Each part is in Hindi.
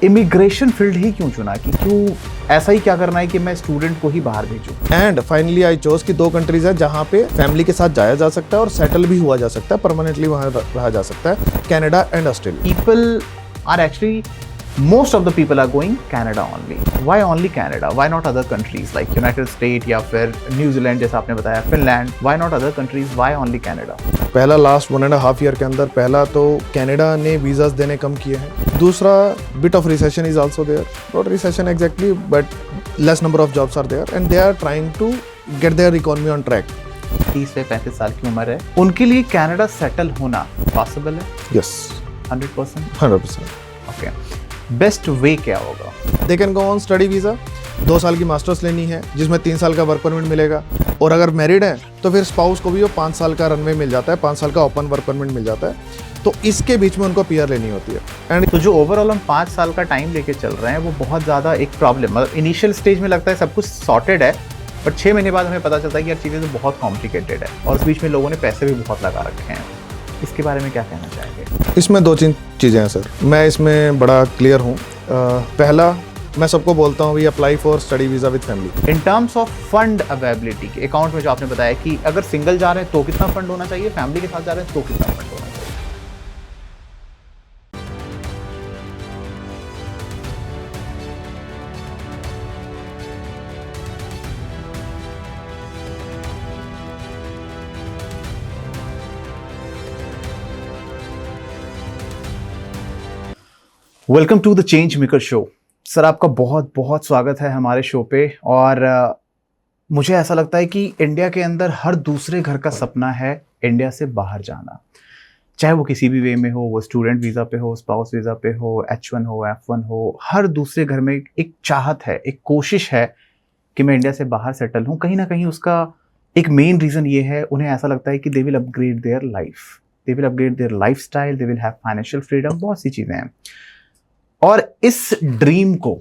इमिग्रेशन फील्ड ही क्यों चुना, कि क्यों ऐसा ही क्या करना है कि मैं स्टूडेंट को ही बाहर भेजूं? एंड फाइनली आई चोज कि 2 कंट्रीज है जहाँ पे फैमिली के साथ जाया जा सकता है और सेटल भी हुआ जा सकता है, परमानेंटली वहाँ रहा जा सकता है, Canada and Australia. People are actually, most of the people are going Canada only. Why only Canada? Why not other countries like United States या फिर New Zealand जैसा आपने बताया, Finland? Why not other countries? Why only Canada? पहला लास्ट 1.5 ईयर के अंदर पहला तो कनाडा ने वीजास देने कम किए हैं। दूसरा bit of recession is also there, not recession exactly but less number of jobs are there and they are trying to get their economy on track. 30 से 35 साल की उम्र है, उनके लिए कनाडा सेटल होना पॉसिबल है? यस 100%? 100%। ओके, बेस्ट वे क्या होगा? They can go on study visa, 2 साल की मास्टर्स लेनी है जिसमें 3 साल का वर्क परमिट मिलेगा, और अगर मैरिड है तो फिर स्पाउस को भी वो 5 साल का रनवे मिल जाता है, 5 साल का ओपन वर्क परमिट मिल जाता है। तो इसके बीच में उनको पीआर लेनी होती है। एंड तो जो ओवरऑल हम 5 साल का टाइम लेके चल रहे हैं वो बहुत ज़्यादा एक प्रॉब्लम, मतलब इनिशियल स्टेज में लगता है सब कुछ सॉर्टेड है, बट 6 महीने बाद हमें पता चलता है कि यार चीज़ें तो बहुत कॉम्प्लिकेटेड है, और उस बीच में लोगों ने पैसे भी बहुत लगा रखे हैं। इसके बारे में क्या कहना चाहेंगे? इसमें 2-3 चीज़ें हैं सर, मैं इसमें बड़ा क्लियर हूँ। पहला, मैं सबको बोलता हूँ we apply for study visa with family. In terms of fund availability के अकाउंट में जो आपने बताया कि अगर सिंगल जा रहे हैं तो कितना फंड होना चाहिए, फैमिली के साथ जा रहे हैं तो कितना फंड होना चाहिए? Welcome to the change maker show. Sir आपका बहुत बहुत स्वागत है हमारे शो पे। और मुझे ऐसा लगता है कि इंडिया के अंदर हर दूसरे घर का सपना है इंडिया से बाहर जाना, चाहे वो किसी भी वे में हो, वो स्टूडेंट वीज़ा पे हो, स्पाउस वीज़ा पे हो, H1 हो, F1 हो, हर दूसरे घर में एक चाहत है, एक कोशिश है कि मैं इंडिया से बाहर सेटल हूँ। कहीं ना कहीं उसका एक मेन रीज़न ये है, उन्हें ऐसा लगता है कि they will upgrade their life, they will upgrade their life style, they will have financial freedom, बहुत सी चीज़ें हैं। और इस ड्रीम को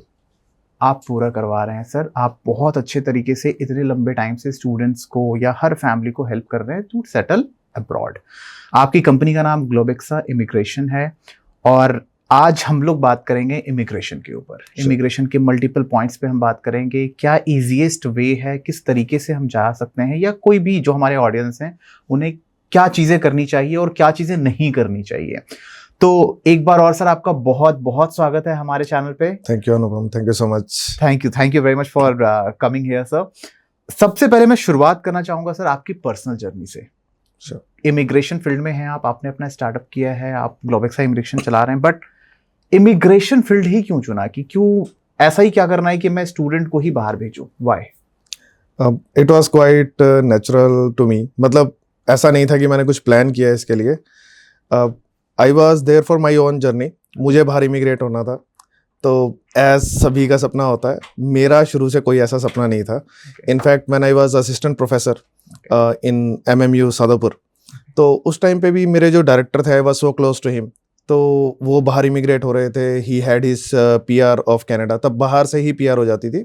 आप पूरा करवा रहे हैं सर। आप बहुत अच्छे तरीके से इतने लंबे टाइम से स्टूडेंट्स को या हर फैमिली को हेल्प कर रहे हैं टू सेटल अब्रॉड। आपकी कंपनी का नाम ग्लोबेक्सा इमिग्रेशन है, और आज हम लोग बात करेंगे इमिग्रेशन के ऊपर। इमिग्रेशन के मल्टीपल पॉइंट्स पे हम बात करेंगे, क्या ईजीएस्ट वे है, किस तरीके से हम जा सकते हैं, या कोई भी जो हमारे ऑडियंस हैं उन्हें क्या चीज़ें करनी चाहिए और क्या चीज़ें नहीं करनी चाहिए। तो एक बार और सर आपका बहुत बहुत स्वागत है हमारे चैनल पे। Thank you Anupam, thank you so much. Thank you very much for coming here sir. सबसे पहले मैं शुरुआत करना चाहूंगा सर आपकी पर्सनल जर्नी से। इमिग्रेशन फील्ड में हैं आप, आपने अपना स्टार्टअप किया है, आप ग्लोबेक्सा इमिग्रेशन चला रहे हैं, बट इमिग्रेशन फील्ड ही क्यों चुना, कि क्यों ऐसा ही क्या करना है कि मैं स्टूडेंट को ही बाहर भेजूं? Why? It was quite natural to me, मतलब ऐसा नहीं था कि मैंने कुछ प्लान किया इसके लिए। I was there for my own journey, मुझे बाहर इमिग्रेट होना था, तो एज सभी का सपना होता है, मेरा शुरू से कोई ऐसा सपना नहीं था। In fact man I was assistant professor in MMU Sadopur, तो उस टाइम पे भी मेरे जो डायरेक्टर थे I was so close to him, तो वो बाहर इमिग्रेट हो रहे थे, he had his PR of Canada, तब बाहर से ही PR हो जाती थी।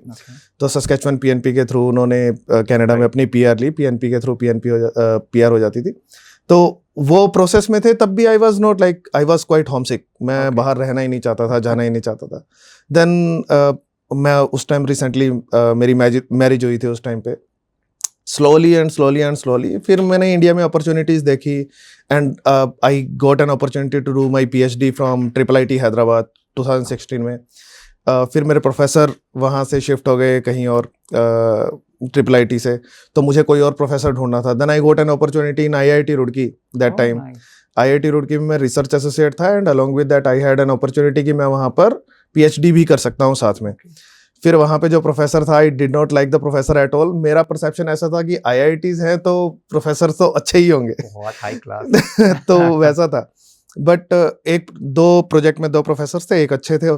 तो सस्केचुअन PNP के थ्रू उन्होंने कनाडा में अपनी PR ली, PNP के थ्रू PR हो जाती थी। तो वो प्रोसेस में थे, तब भी I was not like, I was quite homesick, मैं बाहर रहना ही नहीं चाहता था, जाना ही नहीं चाहता था। देन मैं उस टाइम रिसेंटली मेरी मैरिज हुई थी उस टाइम पे। स्लोली फिर मैंने इंडिया में अपॉर्चुनिटीज़ देखी, and I got an opportunity to do my PhD from IIIT Hyderabad 2016 में। फिर मेरे प्रोफेसर वहाँ से शिफ्ट हो गए कहीं और IIIT से, तो मुझे कोई और प्रोफेसर ढूंढना था। Then I got an opportunity in IIT Roorkee that time. IIT Roorkee में मैं रिसर्च एसोसिएट था, and along with that I had an opportunity कि मैं वहाँ पर PhD भी कर सकता हूँ साथ में। फिर वहाँ पे जो प्रोफेसर था, I did not like the professor at all. मेरा परसेप्शन ऐसा था कि IITs हैं तो प्रोफेसर तो अच्छे ही होंगे, बहुत हाई क्लास तो वैसा था। बट 1-2 प्रोजेक्ट में 2 प्रोफेसर थे, एक अच्छे थे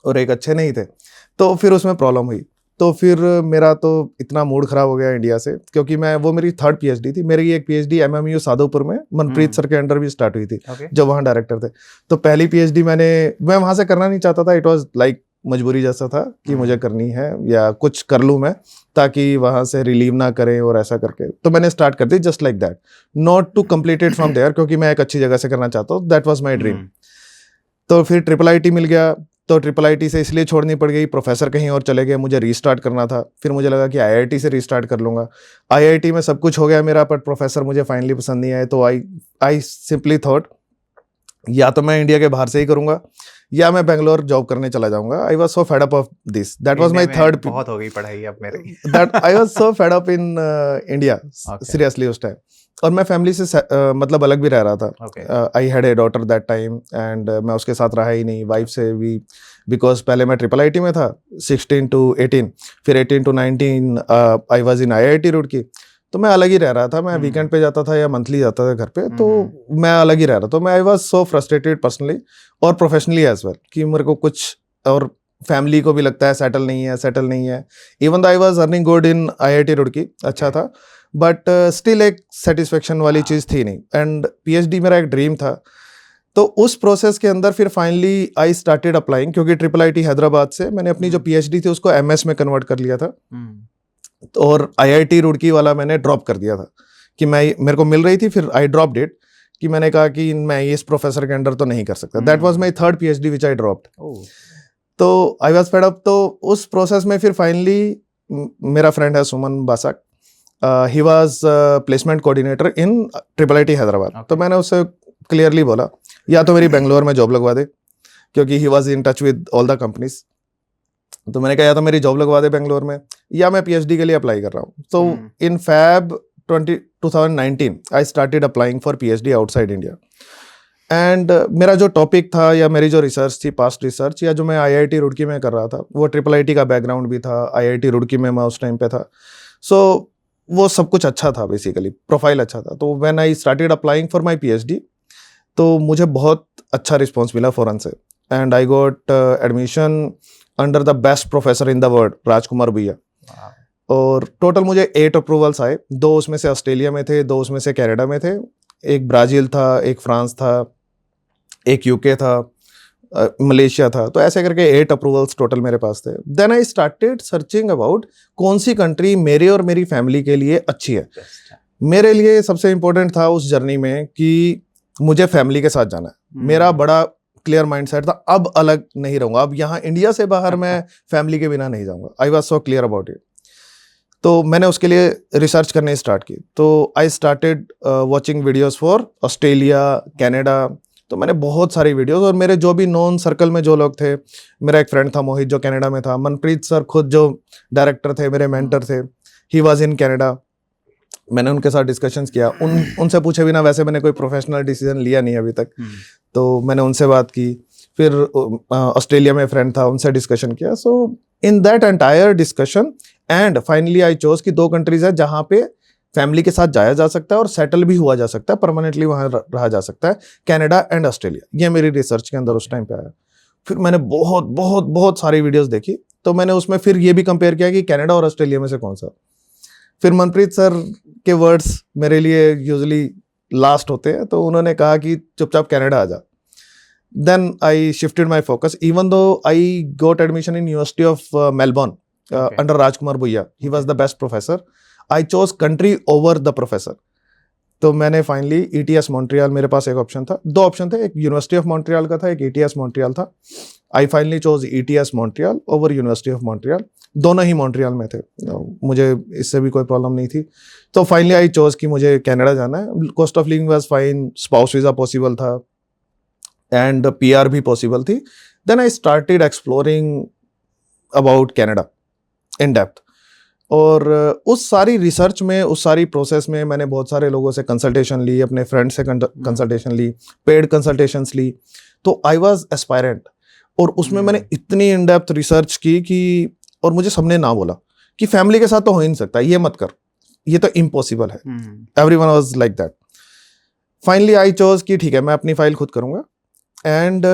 और एक अच्छे नहीं थे, तो फिर उसमें प्रॉब्लम हुई। तो फिर मेरा तो इतना मूड खराब हो गया इंडिया से, क्योंकि वो मेरी 3rd PhD थी। मेरी एक PhD MMU सादोपुर में मनप्रीत सर के अंडर भी स्टार्ट हुई थी, जो वहाँ डायरेक्टर थे। तो पहली PhD मैं वहाँ से करना नहीं चाहता था, इट वाज लाइक मजबूरी जैसा था कि मुझे करनी है या कुछ कर लूँ मैं, ताकि वहाँ से रिलीव ना करें, और ऐसा करके तो मैंने स्टार्ट कर दी just like that, not to complete it from there, क्योंकि मैं एक अच्छी जगह से करना चाहता हूँ, दैट वाज माय ड्रीम। तो फिर IIIT मिल गया, तो ट्रिपल आईटी से इसलिए छोड़नी पड़ गई, प्रोफेसर कहीं और चले गए, मुझे रीस्टार्ट करना था। फिर मुझे लगा कि आईआईटी से रीस्टार्ट कर लूँगा। आईआईटी में सब कुछ हो गया मेरा, पर प्रोफेसर मुझे फाइनली पसंद नहीं आए। तो आई सिंपली थॉट या तो मैं इंडिया के बाहर से ही करूँगा या मैं बेंगलोर जॉब करने चला जाऊँगा। आई was so fed up of this, that was my third. बहुत हो गई पढ़ाई अब मेरी। That I was so fed up in India seriously उस टाइम। और मैं फैमिली से मतलब अलग भी रह रहा था। I had a daughter that time and मैं उसके साथ रहा ही नहीं, वाइफ से भी, बिकॉज पहले मैं ट्रिपल आईटी में था 16 to 18, फिर 18 to 19 I was in IIT Roorkee. तो मैं अलग ही रह रहा था, मैं वीकेंड पे जाता था या मंथली जाता था घर पे, तो मैं अलग ही रह रहा था। तो मैं I was so frustrated personally और प्रोफेशनली एज वेल कि मेरे को कुछ, और फैमिली को भी लगता है सेटल नहीं है। Even though I was earning good in IIT Roorkee, अच्छा था, बट स्टिल एक सेटिस्फेक्शन वाली चीज़ थी नहीं। एंड पीएचडी मेरा एक ड्रीम था। तो उस प्रोसेस के अंदर फिर फाइनली आई स्टार्टेड अप्लाइंग, क्योंकि ट्रिपल आईटी हैदराबाद से मैंने अपनी जो पीएचडी थी उसको एमएस में कन्वर्ट कर लिया था। और आईआईटी रुड़की वाला मैंने ड्रॉप कर दिया था कि मेरे को मिल रही थी, फिर आई ड्रॉप इट कि मैंने कहा कि मैं इस प्रोफेसर के अंडर तो नहीं कर सकता। That was my third PhD which I dropped. तो आई वाज फेड अप। तो उस प्रोसेस में फिर फाइनली मेरा फ्रेंड है Suman Basak, he was placement coordinator in triple IT Hyderabad. तो मैंने उससे क्लियरली बोला या तो मेरी बेंगलोर में जॉब लगवा दे, क्योंकि he was in touch with all the companies. तो मैंने कहा या तो मेरी जॉब लगवा दे बेंगलोर में, या मैं पीएचडी के लिए अप्लाई कर रहा हूँ। तो इन Feb 2019 I started applying for PhD outside India. And मेरा जो टॉपिक था या मेरी जो रिसर्च थी, पास्ट रिसर्च, या जो मैं आईआईटी रुड़की में कर रहा था, वो ट्रिपल आईटी का बैकग्राउंड भी था, आईआईटी रुड़की में मैं उस टाइम पे था। सो वो सब कुछ अच्छा था, बेसिकली प्रोफाइल अच्छा था। तो when I started applying for my PhD, तो मुझे बहुत अच्छा रिस्पॉन्स मिला फौरन से। And I got admission under the best professor in the world, Rajkumar भैया। और टोटल मुझे 8 अप्रूवल्स आए, 2 उसमें से ऑस्ट्रेलिया में थे, 2 उसमें से कनाडा में थे, एक ब्राज़ील था, एक फ्रांस था, एक यूके था, मलेशिया था। तो ऐसे करके 8 अप्रूवल्स टोटल मेरे पास थे। Then I started searching about कौन सी कंट्री मेरे और मेरी फैमिली के लिए अच्छी है। मेरे लिए सबसे इंपॉर्टेंट था उस जर्नी में कि मुझे फैमिली के साथ जाना है। मेरा बड़ा क्लियर माइंडसेट था, अब अलग नहीं रहूंगा, अब यहाँ इंडिया से बाहर मैं फैमिली के बिना नहीं जाऊंगा। I was so clear about it. तो मैंने उसके लिए रिसर्च करने स्टार्ट की। तो I started watching videos for Australia, Canada. तो मैंने बहुत सारी वीडियोस, और मेरे जो भी नॉन सर्कल में जो लोग थे, मेरा एक फ्रेंड था मोहित जो कनाडा में था, मनप्रीत सर खुद जो डायरेक्टर थे, मेरे मेंटर थे, ही वाज इन कनाडा। मैंने उनके साथ डिस्कशंस किया, उनसे पूछे बिना वैसे मैंने कोई प्रोफेशनल डिसीजन लिया नहीं अभी तक। तो मैंने उनसे बात की। फिर ऑस्ट्रेलिया में फ्रेंड था, उनसे डिस्कशन किया। So in that entire discussion and finally I chose कि 2 कंट्रीज है जहाँ पे फैमिली के साथ जाया जा सकता है और सेटल भी हुआ जा सकता है, परमानेंटली वहाँ रहा जा सकता है, कनाडा एंड ऑस्ट्रेलिया। ये मेरी रिसर्च के अंदर उस टाइम पे आया। फिर मैंने बहुत बहुत बहुत सारी वीडियोस देखी। तो मैंने उसमें फिर ये भी कंपेयर किया कि कनाडा और ऑस्ट्रेलिया में से कौन सा। फिर मनप्रीत सर के वर्ड्स मेरे लिए यूजुअली लास्ट होते हैं, तो उन्होंने कहा कि चुपचाप कनाडा आ जा। Then I shifted my focus, even though I got admission in university of Melbourne under Rajkumar भैया, he was the best professor. I chose country over the professor. तो मैंने फाइनली ईटीएस मॉन्ट्रियल, मेरे पास एक ऑप्शन था, 2 ऑप्शन थे, एक यूनिवर्सिटी ऑफ मॉन्ट्रियल का था, एक ईटीएस मॉन्ट्रियल था। I finally chose ETS Montreal over university of Montreal. दोनों ही मॉन्ट्रियल में थे, मुझे इससे भी कोई प्रॉब्लम नहीं थी। तो फाइनली आई चोज कि मुझे कनाडा जाना है। Cost of living was fine, spouse visa possible था एंड पीआर भी पॉसिबल थी। Then I started exploring about Canada in depth. और उस सारी रिसर्च में, उस सारी प्रोसेस में मैंने बहुत सारे लोगों से कंसल्टेशन ली, अपने फ्रेंड से कंसल्टेशन ली, पेड कंसल्टेशंस ली। तो आई वाज एस्पायरेंट, और उसमें मैंने इतनी इन डेप्थ रिसर्च की कि, और मुझे सबने ना बोला कि फैमिली के साथ तो हो ही नहीं सकता, ये मत कर, ये तो इम्पॉसिबल है। Everyone was like that. Finally I chose कि ठीक है, मैं अपनी फाइल खुद करूँगा एंड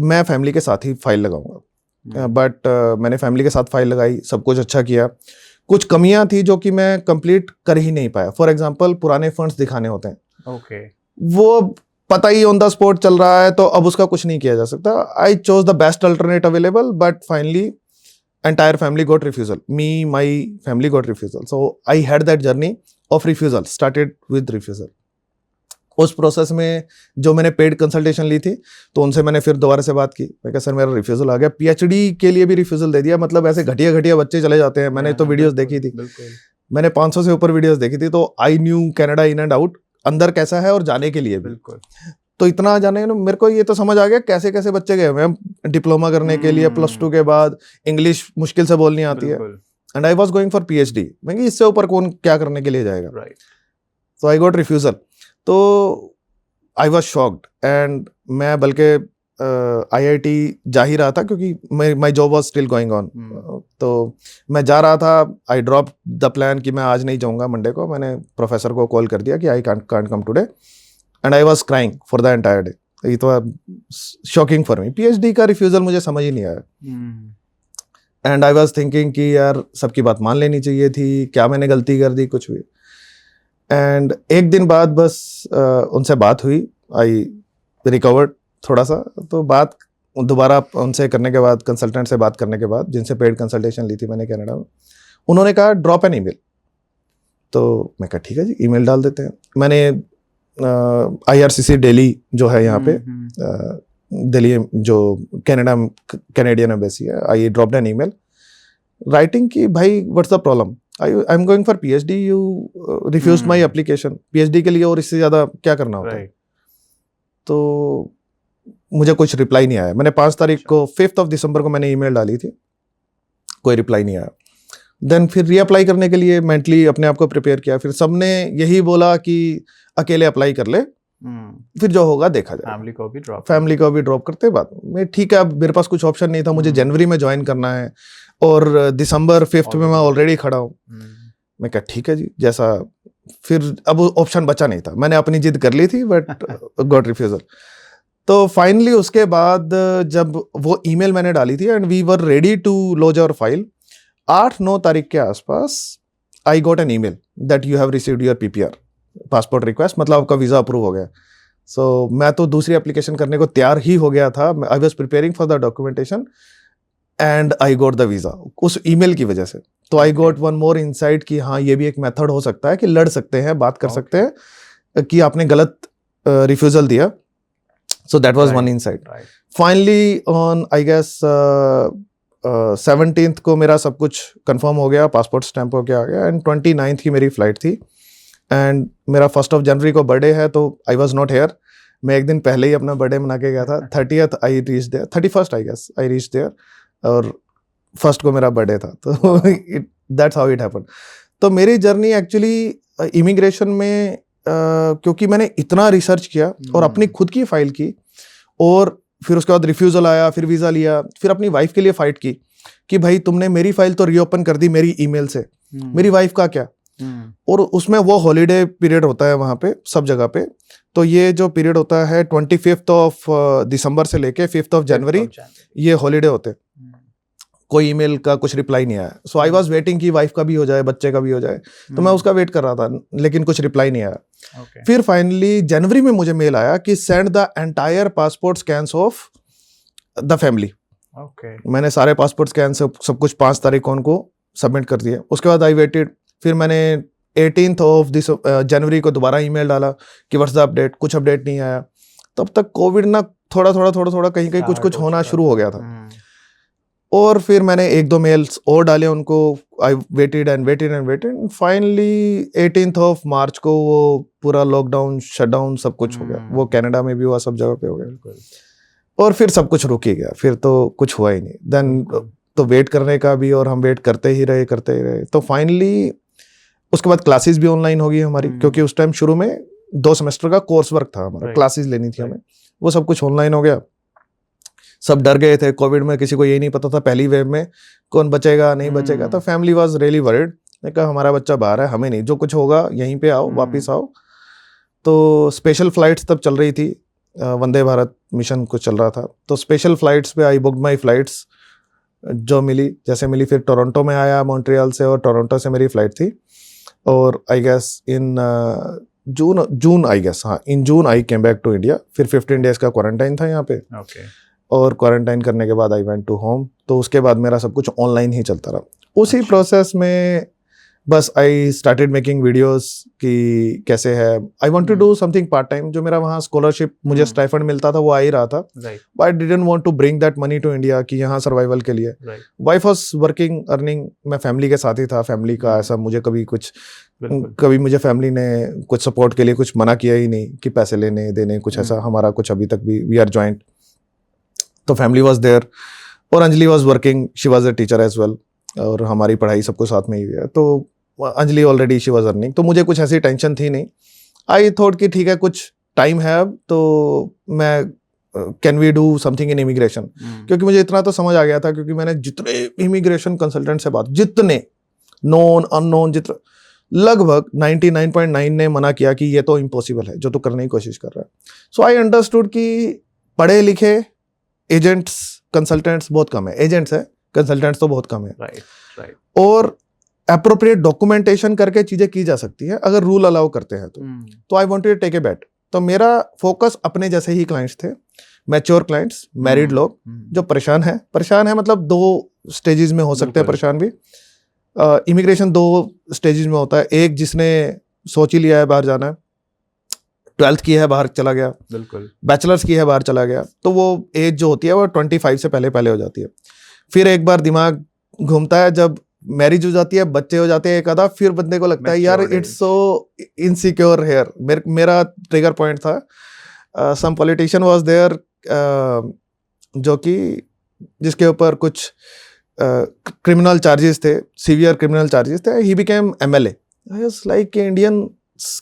मैं फैमिली के साथ ही फाइल लगाऊंगा। बट मैंने फैमिली के साथ फाइल लगाई, सब कुछ अच्छा किया। कुछ कमियां थी जो कि मैं कंप्लीट कर ही नहीं पाया। फॉर एग्जांपल, पुराने फंड्स दिखाने होते हैं, वो पता ही ऑन द स्पॉट चल रहा है, तो अब उसका कुछ नहीं किया जा सकता। I chose the best alternate available, but finally entire family got refusal, me my family got refusal. So I had that journey of refusal, started with refusal. उस प्रोसेस में जो मैंने पेड कंसल्टेशन ली थी, तो उनसे मैंने फिर दोबारा से बात की। मैं कहा सर मेरा रिफ्यूज़ल आ गया, पीएचडी के लिए भी रिफ्यूज़ल दे दिया। मतलब ऐसे घटिया घटिया बच्चे चले जाते हैं। मैंने तो वीडियोस देखी थी, मैंने 500 से ऊपर वीडियोस देखी थी, तो I knew Canada in and out, अंदर कैसा है और जाने के लिए भी। तो इतना जाने ना, मेरे को ये तो समझ आ गया कैसे कैसे बच्चे गए हुए हैं डिप्लोमा करने के लिए, +2 के बाद इंग्लिश मुश्किल से बोलनी आती है, and I was going for PhD. मैं कि इससे ऊपर कौन क्या करने के लिए जाएगा। सो आई गॉट रिफ्यूजल। तो आई वाज शॉक्ड, एंड मैं बल्कि आईआईटी जा ही रहा था क्योंकि my job was still going on. तो मैं जा रहा था, आई ड्रॉप द प्लान कि मैं आज नहीं जाऊंगा मंडे को। मैंने प्रोफेसर को कॉल कर दिया कि I can't come today, and I was crying for the entire day. ये तो शॉकिंग फॉर मी। पीएचडी का रिफ्यूजल मुझे समझ ही नहीं आया, एंड आई वाज थिंकिंग कि यार सबकी बात मान लेनी चाहिए थी, क्या मैंने गलती कर दी, कुछ भी। एंड एक दिन बाद बस उनसे बात हुई, आई रिकवर्ड थोड़ा सा। तो बात दोबारा उनसे करने के बाद, कंसल्टेंट से बात करने के बाद, जिनसे पेड कंसल्टेशन ली थी मैंने कनाडा में, उन्होंने कहा ड्रॉप एन ईमेल। तो मैं कहा ठीक है जी, ईमेल डाल देते हैं। मैंने IRCC दिल्ली जो है यहाँ पे, दिल्ली जो कैनेडियन एम्बेसी है, I dropped an email writing कि भाई what's the problem, I am going for PhD, you refused my application. PhD के लिए और इससे ज़्यादा क्या करना होता है। तो मुझे कुछ रिप्लाई नहीं आया। मैंने 5 तारीख को 5th of December को मैंने ईमेल डाली थी, कोई रिप्लाई नहीं आया। देन फिर रीअप्लाई करने के लिए मेंटली अपने आप को प्रिपेयर किया। फिर सबने यही बोला कि अकेले अप्लाई कर ले, फिर जो होगा देखा जाए। फैमिली को भी ड्रॉप करते बाद में, ठीक है। अब मेरे पास कुछ ऑप्शन नहीं था, मुझे जनवरी में ज्वाइन करना है और दिसंबर 5th में मैं ऑलरेडी खड़ा हूँ। मैं कहा ठीक है जी, जैसा। फिर अब ऑप्शन बचा नहीं था, मैंने अपनी जिद कर ली थी, बट गॉट रिफ्यूजल। तो फाइनली उसके बाद जब वो ईमेल मैंने डाली थी and we were ready to lodge our file, 8-9 तारीख के आसपास I got an email that you have received your PPR, passport request, मतलब आपका वीज़ा अप्रूव हो गया। सो मैं तो दूसरी एप्लीकेशन करने को तैयार ही हो गया था। I was preparing for the documentation and I got the visa उस ईमेल की वजह से। तो I got one more insight कि हाँ, ये भी एक मेथड हो सकता है कि लड़ सकते हैं, बात कर सकते हैं कि आपने गलत रिफ्यूजल दिया। So that was one insight. Finally on I guess 17th को मेरा सब कुछ कंफर्म हो गया, पासपोर्ट स्टैंप हो गया आ गया, एंड 29th की मेरी फ्लाइट थी, एंड मेरा 1st of January को बर्थडे है, तो आई वॉज नॉट हेयर। मैं एक दिन पहले ही अपना बर्थडे मना के गया था। 30th I reach there, 31st I guess I reach there, और 1st को मेरा बर्थडे था। तो दैट्स हाउ इट हैपेंड। तो मेरी जर्नी एक्चुअली इमिग्रेशन में क्योंकि मैंने इतना रिसर्च किया और अपनी खुद की फाइल की, और फिर उसके बाद रिफ्यूजल आया, फिर वीज़ा लिया, फिर अपनी वाइफ के लिए फाइट की कि भाई तुमने मेरी फाइल तो रीओपन कर दी मेरी ईमेल से, मेरी वाइफ का क्या। और उसमें वो हॉलीडे पीरियड होता है वहाँ पे सब जगह पे। तो ये जो पीरियड होता है 25th of December से लेके 5th of January, ये हॉलीडे होते हैं। कोई ईमेल का कुछ रिप्लाई नहीं आया। सो आई वाज वेटिंग कि वाइफ का भी हो जाए, बच्चे का भी हो जाए, तो मैं उसका वेट कर रहा था, लेकिन कुछ रिप्लाई नहीं आया। फिर फाइनली जनवरी में मुझे मेल आया कि send the entire passport scans of the family. मैंने सारे पासपोर्ट स्कैन सब कुछ 5 तारीख को उनको सबमिट कर दिए। उसके बाद आई वेटेड, फिर मैंने 18th of January को दोबारा ईमेल डाला कि व्हाट्स द अपडेट, कुछ अपडेट नहीं आया। तब तक कोविड ना थोड़ा कहीं कुछ होना शुरू हो गया था। और फिर मैंने 1-2 मेल्स और डाले उनको, I waited and finally 18th of March को वो पूरा लॉकडाउन, शटडाउन सब कुछ हो गया। वो कनाडा में भी हुआ, सब जगह पे हो गया, और फिर सब कुछ रुक ही गया। फिर तो कुछ हुआ ही नहीं। देन तो वेट करने का भी, और हम वेट करते ही रहे। तो फाइनली उसके बाद क्लासेस भी ऑनलाइन हो गई हमारी, क्योंकि उस टाइम शुरू में 2 सेमेस्टर का कोर्स वर्क था हमारा, क्लासेस लेनी थी हमें, वो सब कुछ ऑनलाइन हो गया। सब डर गए थे कोविड में, किसी को यही नहीं पता था पहली वेव में कौन बचेगा नहीं बचेगा। तो फैमिली वाज रियली वरीड। मैं कहा हमारा बच्चा बाहर है, हमें नहीं, जो कुछ होगा यहीं पे आओ, वापस आओ। तो स्पेशल फ्लाइट्स तब चल रही थी, वंदे भारत मिशन कुछ चल रहा था। तो स्पेशल फ्लाइट्स पे आई बुक्ड माई फ्लाइट्स, जो मिली जैसे मिली। फिर टोरंटो में आया मॉन्ट्रियल से, और टोरंटो से मेरी फ्लाइट थी। और I guess in June I guess, हाँ इन जून आई केम बैक टू इंडिया। फिर 15 days का क्वारंटाइन था यहाँ पे। और क्वारंटाइन करने के बाद आई वेंट टू होम। तो उसके बाद मेरा सब कुछ ऑनलाइन ही चलता रहा। उसी प्रोसेस में बस आई स्टार्टेड मेकिंग वीडियोस कि कैसे है, I want to do something part time. जो मेरा वहाँ स्कॉलरशिप मुझे स्टाइफंड मिलता था वो आ ही रहा था, but I didn't want to bring that money to India कि यहाँ सर्वाइवल के लिए। वाइफ वाज वर्किंग अर्निंग, मैं फैमिली के साथ ही था। फैमिली का ऐसा मुझे कभी मुझे फैमिली ने कुछ सपोर्ट के लिए कुछ मना किया ही नहीं कि पैसे लेने देने कुछ ऐसा हमारा कुछ अभी तक भी, वी आर जॉइंट। तो फैमिली वाज देयर और Anjali was working, she was a teacher as well, और हमारी पढ़ाई सब कुछ साथ में ही है। तो Anjali already she was earning, तो मुझे कुछ ऐसी टेंशन थी नहीं। आई थॉट कि ठीक है कुछ टाइम है अब, तो मैं can we do something in immigration, क्योंकि मुझे इतना तो समझ आ गया था, क्योंकि मैंने जितने इमिग्रेशन कंसल्टेंट से बात, जितने नोन अननोन, जितने लगभग 99.9 ने मना किया कि ये तो इम्पॉसिबल है जो तू करने की कोशिश कर रहा है। सो आई अंडरस्टूड कि पढ़े लिखे एजेंट्स कंसल्टेंट्स बहुत कम है, एजेंट्स है, कंसल्टेंट्स तो बहुत कम है। राइट। और एप्रोप्रिएट डॉक्यूमेंटेशन करके चीजें की जा सकती है अगर रूल अलाउ करते हैं तो I wanted to take a bet. तो मेरा फोकस अपने जैसे ही क्लाइंट्स थे, मैच्योर क्लाइंट्स, मैरिड लोग जो परेशान है, मतलब 2 स्टेजेस में हो सकते हैं परेशान भी। इमिग्रेशन 2 स्टेजेस में होता है, एक जिसने सोच ही लिया है बाहर जाना है, 12th की है बाहर चला गया, बिल्कुल, बैचलर्स की है बाहर चला गया, तो वो एज जो होती है वो 25 से पहले हो जाती है। फिर एक बार दिमाग घूमता है, जब मैरिज हो जाती है, बच्चे हो जाते हैं एक आधा, फिर बंदे को लगता है यार इट्स सो इनसिक्योर हेयर। मेरा ट्रिगर पॉइंट था, सम पॉलिटिशियन वाज देयर जो कि जिसके ऊपर कुछ क्रिमिनल चार्जेस थे, सीवियर क्रिमिनल चार्जेस थे। He became MLA. I was like Indian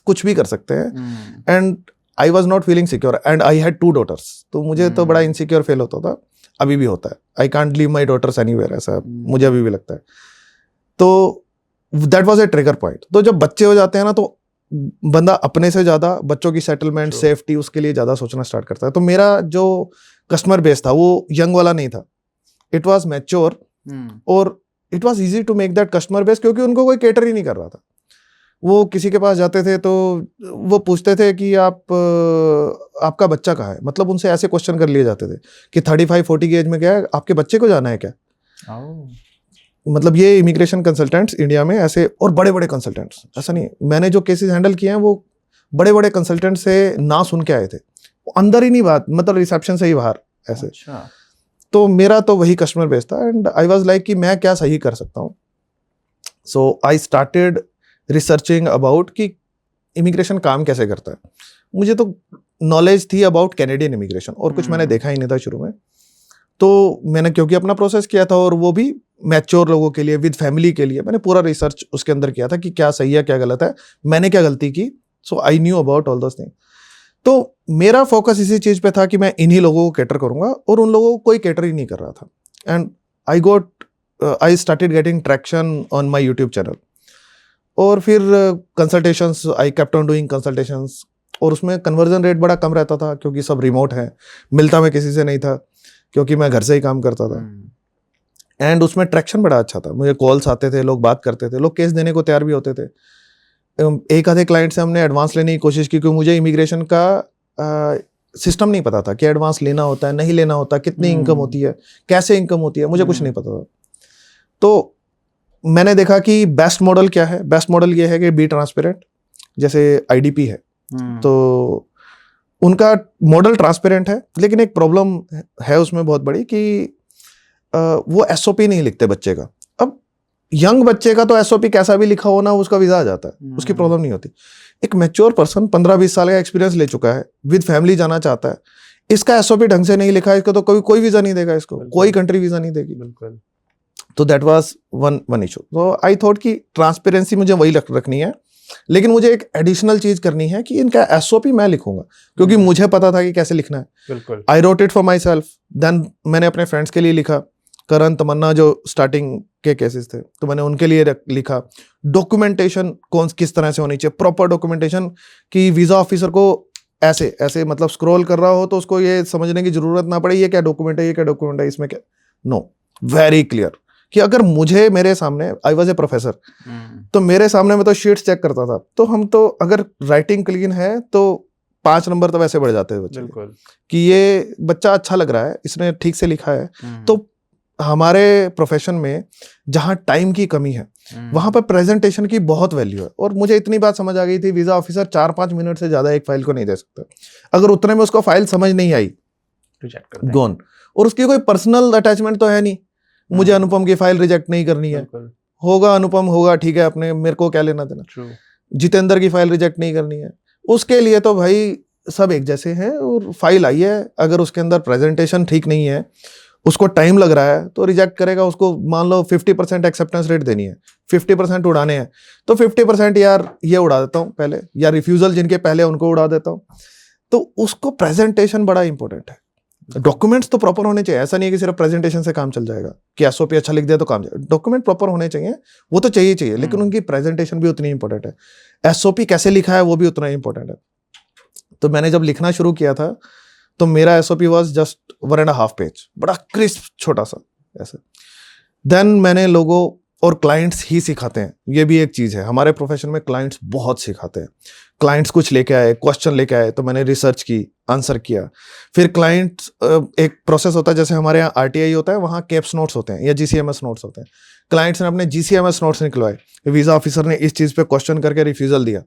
कुछ भी कर सकते हैं, and I was not feeling secure, and I had 2 daughters, तो मुझे तो बड़ा इनसिक्योर फील होता था, अभी भी होता है। I can't leave my daughters anywhere, ऐसा मुझे अभी भी लगता है। तो that was a trigger point. तो जब बच्चे हो जाते हैं ना, तो बंदा अपने से ज्यादा बच्चों की सेटलमेंट, सेफ्टी, उसके लिए ज्यादा सोचना स्टार्ट करता है। तो मेरा जो कस्टमर बेस था वो यंग वाला नहीं था, इट वाज मैच्योर, और it was easy to make that customer base, क्योंकि उनको कोई केटर ही नहीं कर रहा था। वो किसी के पास जाते थे तो वो पूछते थे कि आपका बच्चा कहाँ है, मतलब उनसे ऐसे क्वेश्चन कर लिए जाते थे कि 35-40 की एज में क्या है, आपके बच्चे को जाना है क्या? मतलब ये इमिग्रेशन कंसल्टेंट्स इंडिया में ऐसे, और बड़े बड़े कंसल्टेंट्स, ऐसा नहीं, मैंने जो केसेस हैंडल किए हैं वो बड़े बड़े कंसल्टेंट से ना सुन के आए थे, अंदर ही नहीं बात, मतलब रिसेप्शन से ही बाहर ऐसे। तो मेरा तो वही कस्टमर बेस था, एंड आई वाज लाइक कि मैं क्या सही कर सकता हूँ। सो आई स्टार्टेड रिसर्चिंग अबाउट कि इमिग्रेशन काम कैसे करता है। मुझे तो नॉलेज थी अबाउट कैनेडियन इमिग्रेशन, और कुछ मैंने देखा ही नहीं था शुरू में। तो मैंने क्योंकि अपना प्रोसेस किया था, और वो भी मैच्योर लोगों के लिए, विद फैमिली के लिए, मैंने पूरा रिसर्च उसके अंदर किया था कि क्या सही है क्या गलत है, मैंने क्या गलती की। So I knew about all those thing. तो मेरा फोकस इसी चीज पे था कि मैं इन्हीं लोगों को कैटर करूंगा, और उन लोगों को कोई कैटर ही नहीं कर रहा था। And I started getting traction on my YouTube channel. और फिर consultations, I kept on doing consultations, और उसमें कन्वर्जन रेट बड़ा कम रहता था, क्योंकि सब रिमोट है, मिलता मैं किसी से नहीं था, क्योंकि मैं घर से ही काम करता था। एंड उसमें ट्रैक्शन बड़ा अच्छा था, मुझे कॉल्स आते थे, लोग बात करते थे, लोग केस देने को तैयार भी होते थे। एक आधे क्लाइंट से हमने एडवांस लेने की कोशिश की, क्योंकि मुझे इमिग्रेशन का सिस्टम नहीं पता था कि एडवांस लेना होता है, नहीं लेना होता, कितनी इनकम होती है, कैसे इनकम होती है, मुझे कुछ नहीं पता था। तो मैंने देखा कि बेस्ट मॉडल क्या है। बेस्ट मॉडल ये है कि बी ट्रांसपेरेंट, जैसे आईडीपी है, तो उनका मॉडल ट्रांसपेरेंट है, लेकिन एक प्रॉब्लम है उसमें बहुत बड़ी कि वो एसओपी नहीं लिखते बच्चे का। अब यंग बच्चे का तो एसओपी कैसा भी लिखा हो ना, उसका वीजा आ जाता है, उसकी प्रॉब्लम नहीं होती। एक मैच्योर पर्सन 15-20 साल का एक्सपीरियंस ले चुका है, विद फैमिली जाना चाहता है, इसका एसओपी ढंग से नहीं लिखा है, इसको तो कोई वीजा नहीं देगा, इसको कोई कंट्री वीजा नहीं देगी। बिल्कुल। तो दैट वाज वन इशू। तो आई थॉट कि ट्रांसपेरेंसी मुझे वही रखनी है, लेकिन मुझे एक एडिशनल चीज करनी है कि इनका एसओपी मैं लिखूंगा, क्योंकि मुझे पता था कि कैसे लिखना है। बिल्कुल। I wrote it for myself, then मैंने अपने फ्रेंड्स के लिए लिखा, करण, तमन्ना जो स्टार्टिंग के केसेस थे, तो मैंने उनके लिए लिखा। डॉक्यूमेंटेशन किस तरह से होनी चाहिए, प्रॉपर डॉक्यूमेंटेशन, कि वीजा ऑफिसर को ऐसे मतलब स्क्रॉल कर रहा हो तो उसको ये समझने की जरूरत ना पड़े ये क्या डॉक्यूमेंट है, ये क्या डॉक्यूमेंट है, इसमें क्या। नो, वेरी क्लियर कि अगर मुझे मेरे सामने, आई वॉज ए प्रोफेसर, तो मेरे सामने मैं तो शीट्स चेक करता था, तो हम तो अगर राइटिंग क्लीन है तो 5 नंबर तो वैसे बढ़ जाते हैं बच्चे कि ये बच्चा अच्छा लग रहा है, इसने ठीक से लिखा है, तो हमारे प्रोफेशन में जहाँ टाइम की कमी है वहाँ पर प्रेजेंटेशन की बहुत वैल्यू है। और मुझे इतनी बात समझ आ गई थी, वीजा ऑफिसर 4-5 मिनट से ज्यादा एक फाइल को नहीं दे सकता। अगर उतने में उसको फाइल समझ नहीं आई, रिजेक्ट कर देंगे। गॉन। और उसकी कोई पर्सनल अटैचमेंट तो है नहीं, मुझे अनुपम की फाइल रिजेक्ट नहीं करनी है। बिल्कुल होगा अनुपम होगा, ठीक है, अपने मेरे को क्या लेना देना। ट्रू। जितेंद्र की फाइल रिजेक्ट नहीं करनी है। उसके लिए तो भाई सब एक जैसे हैं। और फाइल आई है, अगर उसके अंदर प्रेजेंटेशन ठीक नहीं है, उसको टाइम लग रहा है, तो रिजेक्ट करेगा। उसको मान लो 50% एक्सेप्टेंस रेट देनी है, 50% उड़ाने हैं, तो 50% यार ये उड़ा देता हूँ पहले, या रिफ्यूजल जिनके पहले उनको उड़ा देता हूँ। तो उसको प्रेजेंटेशन बड़ा इंपॉर्टेंट है। डॉक्यूमेंट्स तो प्रॉपर होने चाहिए। ऐसा नहीं है कि सिर्फ प्रेजेंटेशन से काम चल जाएगा, कि एसओपी अच्छा लिख दिया तो काम जाएगा। डॉक्यूमेंट प्रॉपर होने चाहिए, वो तो चाहिए, लेकिन उनकी प्रेजेंटेशन भी उतनी इंपॉर्टेंट है। एसओपी कैसे लिखा है वो भी उतना ही इंपॉर्टेंट है। तो मैंने जब लिखना शुरू किया था तो मेरा एसओपी वाज जस्ट 1.5 पेज, बड़ा क्रिस्प छोटा सा ऐसे। देन मैंने लोगों और क्लाइंट्स ही सिखाते हैं, ये भी एक चीज है हमारे प्रोफेशन में, क्लाइंट्स बहुत सिखाते हैं। क्लाइंट्स कुछ लेके आए, क्वेश्चन लेके आए, तो मैंने रिसर्च की, आंसर किया। फिर क्लाइंट्स, एक प्रोसेस होता है, जैसे हमारे यहाँ आरटीआई होता है, वहाँ केप्स नोट्स होते हैं या जीसीएमएस नोट्स होते हैं। क्लाइंट्स ने अपने जीसीएमएस नोट्स निकलवाए, वीजा ऑफिसर ने इस चीज पे क्वेश्चन करके रिफ्यूजल दिया,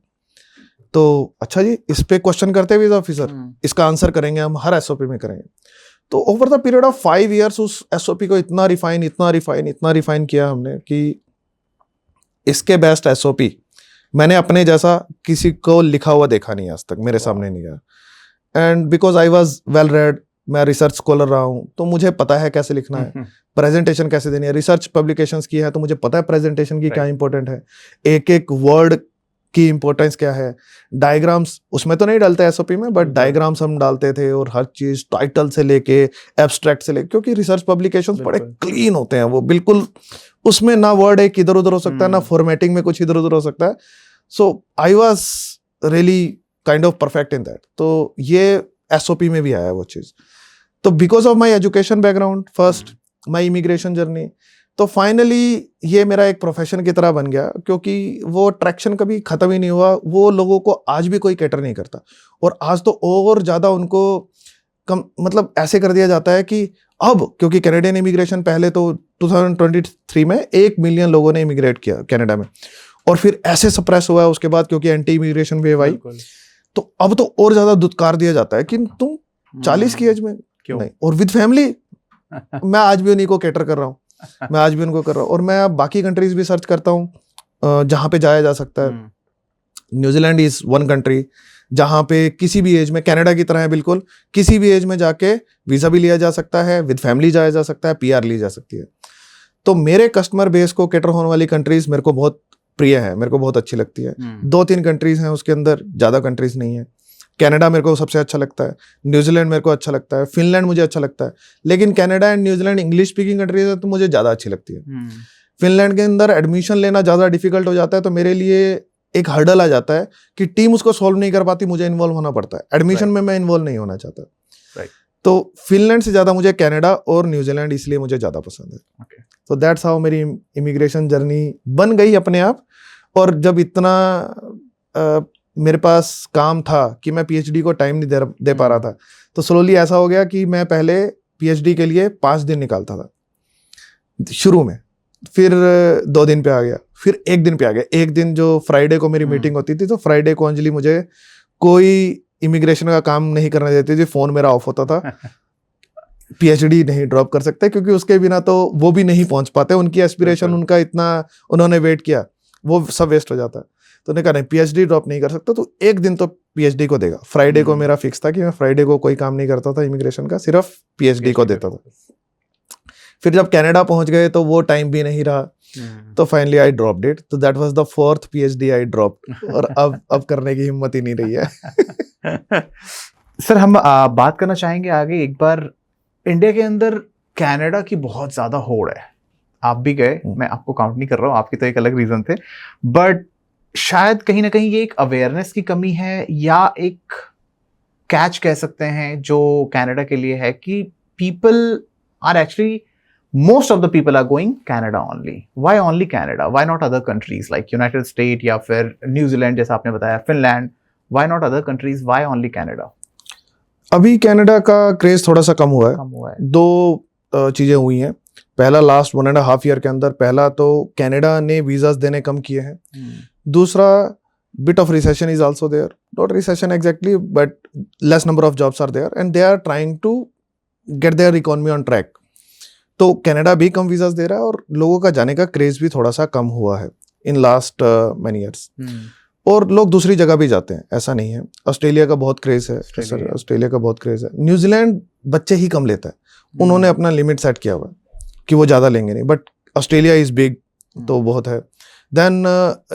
तो अच्छा जी इस पे क्वेश्चन करते हैं वीजा ऑफिसर, इसका आंसर करेंगे हम, हर एसओपी में करेंगे। तो over the period of 5 years उस एसओपी को इतना रिफाइन किया हमने कि इसके बेस्ट एसओपी मैंने अपने जैसा किसी को लिखा हुआ देखा नहीं आज तक, मेरे सामने नहीं आया। And because I was well read, मैं रिसर्च स्कॉलर रहा हूँ, तो मुझे पता है कैसे लिखना है, प्रेजेंटेशन कैसे देनी है। रिसर्च पब्लिकेशंस की है तो मुझे पता है प्रेजेंटेशन की क्या इंपॉर्टेंट है, एक एक वर्ड की इंपॉर्टेंस क्या है। डायग्राम्स उसमें तो नहीं डालते एसओपी में, बट डायग्राम्स हम डालते थे, और हर चीज टाइटल से लेके एब्स्ट्रैक्ट से लेके, क्योंकि रिसर्च पब्लिकेशंस बड़े क्लीन होते हैं, वो बिल्कुल उसमें ना वर्ड एक इधर उधर हो सकता है, ना फॉर्मेटिंग में कुछ इधर उधर हो सकता है। So I was really kind of perfect in that. तो ये एसओपी में भी आया वो चीज। तो because of my education background first, my immigration journey, तो फाइनली ये मेरा एक प्रोफेशन की तरह बन गया, क्योंकि वो अट्रैक्शन कभी खत्म ही नहीं हुआ। वो लोगों को आज भी कोई कैटर नहीं करता, और आज तो और ज्यादा उनको कम, मतलब ऐसे कर दिया जाता है कि अब, क्योंकि कैनेडियन इमिग्रेशन पहले तो 2023 में 1 मिलियन लोगों ने इमिग्रेट किया कनाडा में, और फिर ऐसे सप्रेस हुआ उसके बाद, क्योंकि एंटी इमिग्रेशन वेव आई, तो अब तो और ज्यादा दुत्कार दिया जाता है कि तुम 40 की एज में क्यों नहीं, और विद फैमिली। मैं आज भी उन्हीं को कैटर कर रहा हूँ, मैं आज भी उनको कर रहा हूँ। और मैं अब बाकी कंट्रीज भी सर्च करता हूँ जहाँ पे जाया जा सकता है। न्यूजीलैंड इज वन कंट्री जहाँ पे किसी भी एज में, कनाडा की तरह है बिल्कुल, किसी भी एज में जाके वीजा भी लिया जा सकता है, विद फैमिली जाया जा सकता है, पीआर ली जा सकती है। तो मेरे कस्टमर बेस को कैटर होने वाली कंट्रीज मेरे को बहुत प्रिय है, मेरे को बहुत अच्छी लगती है। 2-3 कंट्रीज हैं, उसके अंदर ज्यादा कंट्रीज नहीं है। कनाडा मेरे को सबसे अच्छा लगता है, न्यूजीलैंड मेरे को अच्छा लगता है, फिनलैंड मुझे अच्छा लगता है। लेकिन Canada and New Zealand English speaking countries है तो मुझे ज़्यादा अच्छी लगती है। फिनलैंड के अंदर एडमिशन लेना ज़्यादा डिफिकल्ट हो जाता है, तो मेरे लिए एक हर्डल आ जाता है कि टीम उसको सॉल्व नहीं कर पाती, मुझे इन्वॉल्व होना पड़ता है। एडमिशन में मैं इन्वॉल्व नहीं होना चाहता। तो फिनलैंड से ज़्यादा मुझे कनाडा और न्यूजीलैंड इसलिए मुझे ज़्यादा पसंद है। तो दैट्स हाउ मेरी इमिग्रेशन जर्नी बन गई अपने आप। और जब इतना मेरे पास काम था कि मैं पीएचडी को टाइम नहीं दे पा रहा था, तो स्लोली ऐसा हो गया कि मैं पहले पीएचडी के लिए 5 दिन निकालता था शुरू में, फिर 2 दिन पे आ गया, फिर 1 दिन पे आ गया। एक दिन जो फ्राइडे को मेरी मीटिंग होती थी, तो फ्राइडे को अंजलि मुझे कोई इमिग्रेशन का काम नहीं करने देती थी, फोन मेरा ऑफ होता था। पीएचडी नहीं ड्रॉप कर सकते, क्योंकि उसके बिना तो वो भी नहीं पहुंच पाते, उनकी एस्पिरेशन, उनका इतना उन्होंने वेट किया, वो सब वेस्ट हो जाता है। तो उन्होंने कहा नहीं, पीएचडी ड्रॉप नहीं कर सकता, तो 1 दिन तो पीएचडी को देगा। फ्राइडे को मेरा फिक्स था कि मैं फ्राइडे को कोई काम नहीं करता था इमिग्रेशन का, सिर्फ पीएचडी को देता था। फिर जब कनाडा पहुंच गए तो वो टाइम भी नहीं रहा, तो फाइनली आई ड्रॉप्ड इट। तो that was the 4th PhD I dropped, और अब करने की हिम्मत ही नहीं रही है। सर हम बात करना चाहेंगे आगे। एक बार इंडिया के अंदर कनाडा की बहुत ज्यादा होड़ है, आप भी गए, मैं आपको काउंट नहीं कर रहा हूँ, आपके तो एक अलग रीजन थे, बट शायद कहीं ना कहीं ये एक अवेयरनेस की कमी है, या एक कैच कह सकते हैं जो कनाडा के लिए है, कि people are actually, most of the people are going Canada only. Why only Canada? Why not other countries like United States या फिर New Zealand जैसा आपने बताया, Finland? Why not other countries? Why only Canada? अभी कनाडा का क्रेज थोड़ा सा कम हुआ है। 2 चीजें हुई हैं। पहला लास्ट 1.5 ईयर के अंदर पहला तो कनाडा ने वीजास देने कम किए हैं, दूसरा bit of recession is also there, not recession exactly but less number of jobs are there and they are trying to get their economy on track. तो कनाडा भी कम वीजास दे रहा है और लोगों का जाने का क्रेज भी थोड़ा सा कम हुआ है इन लास्ट many years. और लोग दूसरी जगह भी जाते हैं, ऐसा नहीं है. ऑस्ट्रेलिया का बहुत क्रेज है, ऑस्ट्रेलिया का बहुत क्रेज है. न्यूजीलैंड बच्चे ही कम लेता है, उन्होंने अपना लिमिट सेट किया हुआ है कि वो ज़्यादा लेंगे नहीं, बट ऑस्ट्रेलिया इज बिग तो बहुत है. Then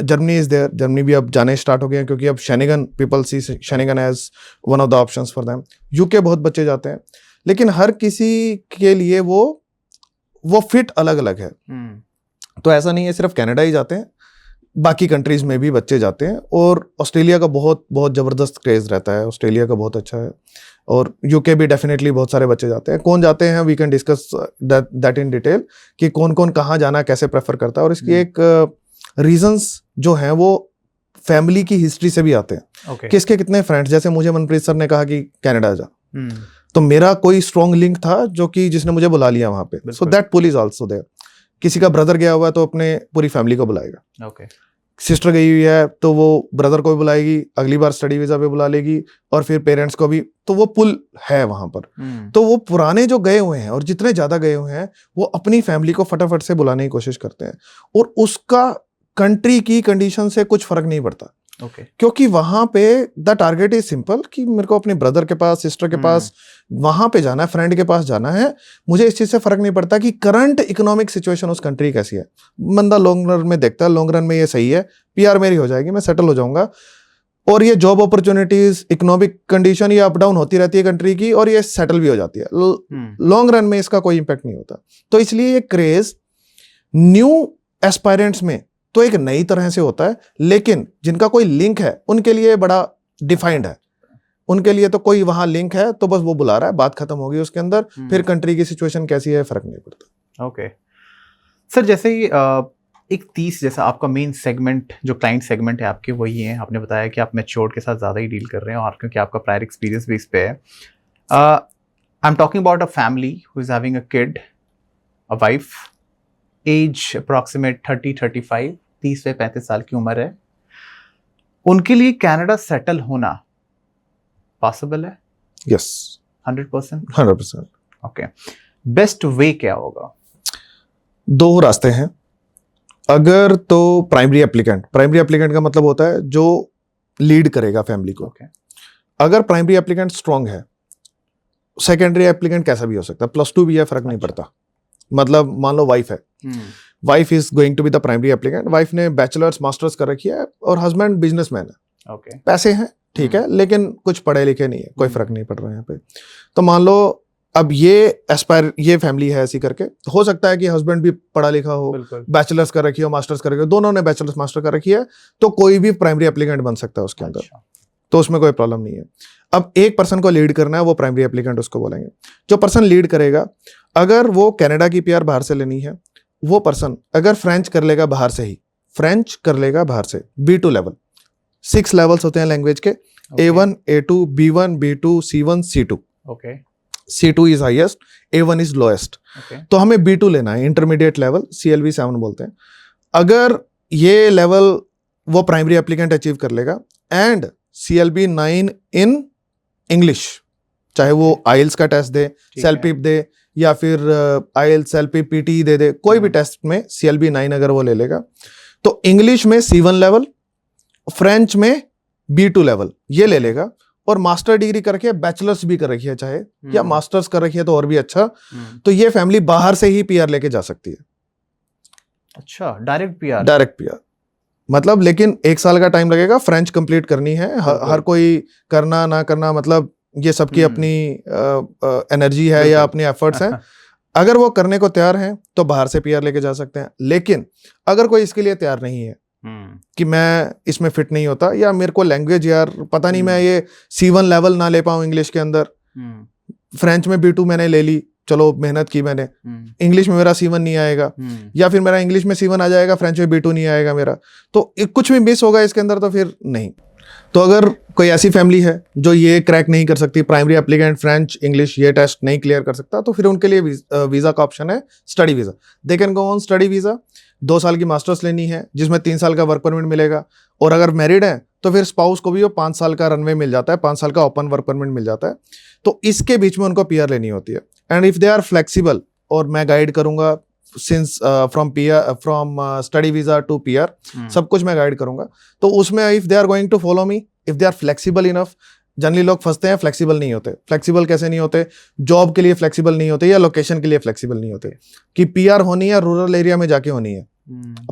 Germany is there, Germany भी अब जाने स्टार्ट हो गए हैं क्योंकि अब Schengen, people see Schengen as one of the options for them. UK बहुत बच्चे जाते हैं, लेकिन हर किसी के लिए वो फिट अलग अलग है. तो ऐसा नहीं है सिर्फ कनाडा ही जाते हैं, बाकी कंट्रीज में भी बच्चे जाते हैं. और ऑस्ट्रेलिया का बहुत बहुत ज़बरदस्त क्रेज रहता है, ऑस्ट्रेलिया का बहुत अच्छा है. और यूके भी डेफिनेटली बहुत सारे बच्चे जाते हैं. कौन जाते हैं we can discuss that in detail कि कौन कौन कहाँ जाना कैसे प्रेफर करता है. और इसकी एक रीजंस जो हैं वो फैमिली की हिस्ट्री से भी आते हैं. किसके कितने फ्रेंड्स, जैसे मुझे मनप्रीत सर ने कहा कि कनाडा जा, तो मेरा कोई स्ट्रॉन्ग लिंक था जो कि जिसने मुझे बुला लिया वहां पे. So that pull is also there. किसी का ब्रदर गया हुआ है तो अपने पूरी फैमिली को बुलाएगा. सिस्टर गई हुई है तो वो ब्रदर को भी बुलाएगी, अगली बार स्टडी वीजा पे बुला लेगी और फिर पेरेंट्स को भी. तो वो पुल है वहां पर. तो वो पुराने जो गए हुए हैं और जितने ज्यादा गए हुए हैं वो अपनी फैमिली को फटाफट से बुलाने की कोशिश करते हैं. और उसका कंट्री की कंडीशन से कुछ फर्क नहीं पड़ता. क्योंकि वहां पे द टारगेट इज सिंपल कि मेरे को अपने ब्रदर के पास, सिस्टर के पास वहां पे जाना है, फ्रेंड के पास जाना है. मुझे इस चीज से फर्क नहीं पड़ता कि करंट इकोनॉमिक सिचुएशन उस कंट्री कैसी है. बंदा लॉन्ग रन में देखता है, लॉन्ग रन में ये सही है, पीआर मेरी हो जाएगी, मैं सेटल हो जाऊंगा. और ये जॉब अपॉर्चुनिटीज, इकोनॉमिक कंडीशन ये अप डाउन होती रहती है कंट्री की, और ये सेटल भी हो जाती है. लॉन्ग रन में इसका कोई इंपैक्ट नहीं होता. तो इसलिए ये क्रेज न्यू एस्पायरेंट्स में तो एक नई तरह से होता है, लेकिन जिनका कोई लिंक है उनके लिए बड़ा डिफाइंड है. उनके लिए तो कोई वहां लिंक है तो बस वो बुला रहा है, बात खत्म हो गई उसके अंदर. फिर कंट्री की सिचुएशन कैसी है फर्क नहीं पड़ता. ओके सर, जैसे ही एक 30 जैसा आपका मेन सेगमेंट जो क्लाइंट सेगमेंट है आपके वही है. आपने बताया कि आप मैच्योर्ड के साथ ज़्यादा ही डील कर रहे हैं और क्योंकि आपका प्रायर एक्सपीरियंस भी इस पे है. I am talking about a family who is having a kid, a wife, as approximate 30-35, 30 से 35 साल की उम्र है. उनके लिए कनाडा सेटल होना पॉसिबल है? यस, 100%. ओके, बेस्ट वे क्या होगा? दो रास्ते हैं. अगर तो प्राइमरी एप्लीकेंट का मतलब होता है जो लीड करेगा फैमिली को. अगर प्राइमरी एप्लीकेंट स्ट्रांग है, सेकेंडरी एप्लीकेंट कैसा भी हो सकता है, +2 भी है, फर्क नहीं पड़ता. मतलब मान लो वाइफ है, wife is going to be the primary applicant. Wife ने बैचलर्स मास्टर्स कर रखी है और हस्बैंड बिजनेसमैन है. पैसे हैं ठीक है, लेकिन कुछ पढ़े लिखे नहीं है, कोई फर्क नहीं पड़ रहा है यहाँ पे. तो मान लो अब ये फैमिली है ऐसी करके, हो सकता है कि हस्बैंड भी पढ़ा लिखा हो, बैचलर्स कर रखी हो, मास्टर्स कर रखी हो, दोनों ने बैचलर्स मास्टर कर रखी है, तो कोई भी प्राइमरी एप्लीकेंट बन सकता है उसके अंदर. तो उसमें कोई प्रॉब्लम नहीं है. अब एक पर्सन को लीड करना है, वो प्राइमरी एप्लीकेंट उसको बोलेंगे. जो पर्सन लीड करेगा, अगर वो कनाडा की पीआर बाहर से लेनी है, वो पर्सन अगर फ्रेंच कर लेगा बाहर से ही, फ्रेंच कर लेगा बाहर से, B2 लेवल. 6 लेवल्स होते हैं लैंग्वेज के, A1, A2, B1, B2, C1, C2. C2 is highest, A1 is lowest. तो हमें B2 लेना है, इंटरमीडिएट लेवल, CLB 7 बोलते हैं. अगर ये लेवल वो प्राइमरी एप्लीकेंट अचीव कर लेगा एंड CLB 9 इन इंग्लिश, चाहे वो आइल्स का टेस्ट दे, सेल्फिप दे, या फिर आइल्स, सेल्फिप, PTE दे, कोई भी टेस्ट में CLB 9 अगर वो ले लेगा, तो इंग्लिश में C1 लेवल, फ्रेंच में B2 लेवल ये ले लेगा. और मास्टर डिग्री करके बैचलर्स भी कर रखी है चाहे, या मास्टर्स कर रखी है तो और भी अच्छा. तो ये फैमिली बाहर से ही पीआर लेके जा सकती है. अच्छा, डायरेक्ट पीआर मतलब, लेकिन 1 साल का टाइम लगेगा. फ्रेंच कंप्लीट करनी है, हर कोई करना ना करना, मतलब ये सबकी अपनी एनर्जी है या अपनी एफर्ट्स हैं. अगर वो करने को तैयार हैं तो बाहर से पीआर लेके जा सकते हैं. लेकिन अगर कोई इसके लिए तैयार नहीं है कि मैं इसमें फिट नहीं होता, या मेरे को लैंग्वेज यार पता नहीं, मैं ये C1 लेवल ना ले पाऊं इंग्लिश के अंदर, फ्रेंच में B2 मैंने ले ली, चलो मेहनत की मैंने, इंग्लिश में मेरा C1 नहीं आएगा, या फिर मेरा इंग्लिश में C1 आ जाएगा, फ्रेंच में B2 नहीं आएगा मेरा, तो कुछ भी मिस होगा इसके अंदर, तो फिर नहीं. तो अगर कोई ऐसी फैमिली है जो ये क्रैक नहीं कर सकती, प्राइमरी एप्लीकेंट फ्रेंच इंग्लिश ये टेस्ट नहीं क्लियर कर सकता, तो फिर उनके लिए वीज़ा का ऑप्शन है study visa. They can go on study visa. 2 साल की मास्टर्स लेनी है जिसमें 3 साल का वर्क परमिट मिलेगा, और अगर मैरिड है तो फिर स्पाउस को भी वो 5 साल का रनवे मिल जाता है, 5 साल का ओपन वर्क परमिट मिल जाता है। तो इसके बीच में उनको पीआर लेनी होती है। And if they are flexible, और मैं गाइड करूंगा since from study visa to PR, सब कुछ मैं गाइड करूंगा। तो उसमें if they are going to follow me, if they are flexible enough, generally लोग फंसते हैं, फ्लेक्सिबल नहीं होते। फ्लेक्सिबल कैसे नहीं होते? जॉब के लिए फ्लेक्सिबल नहीं होते या लोकेशन के लिए फ्लेक्सिबल नहीं होते, कि पीआर होनी है रूरल एरिया में जाके होनी है,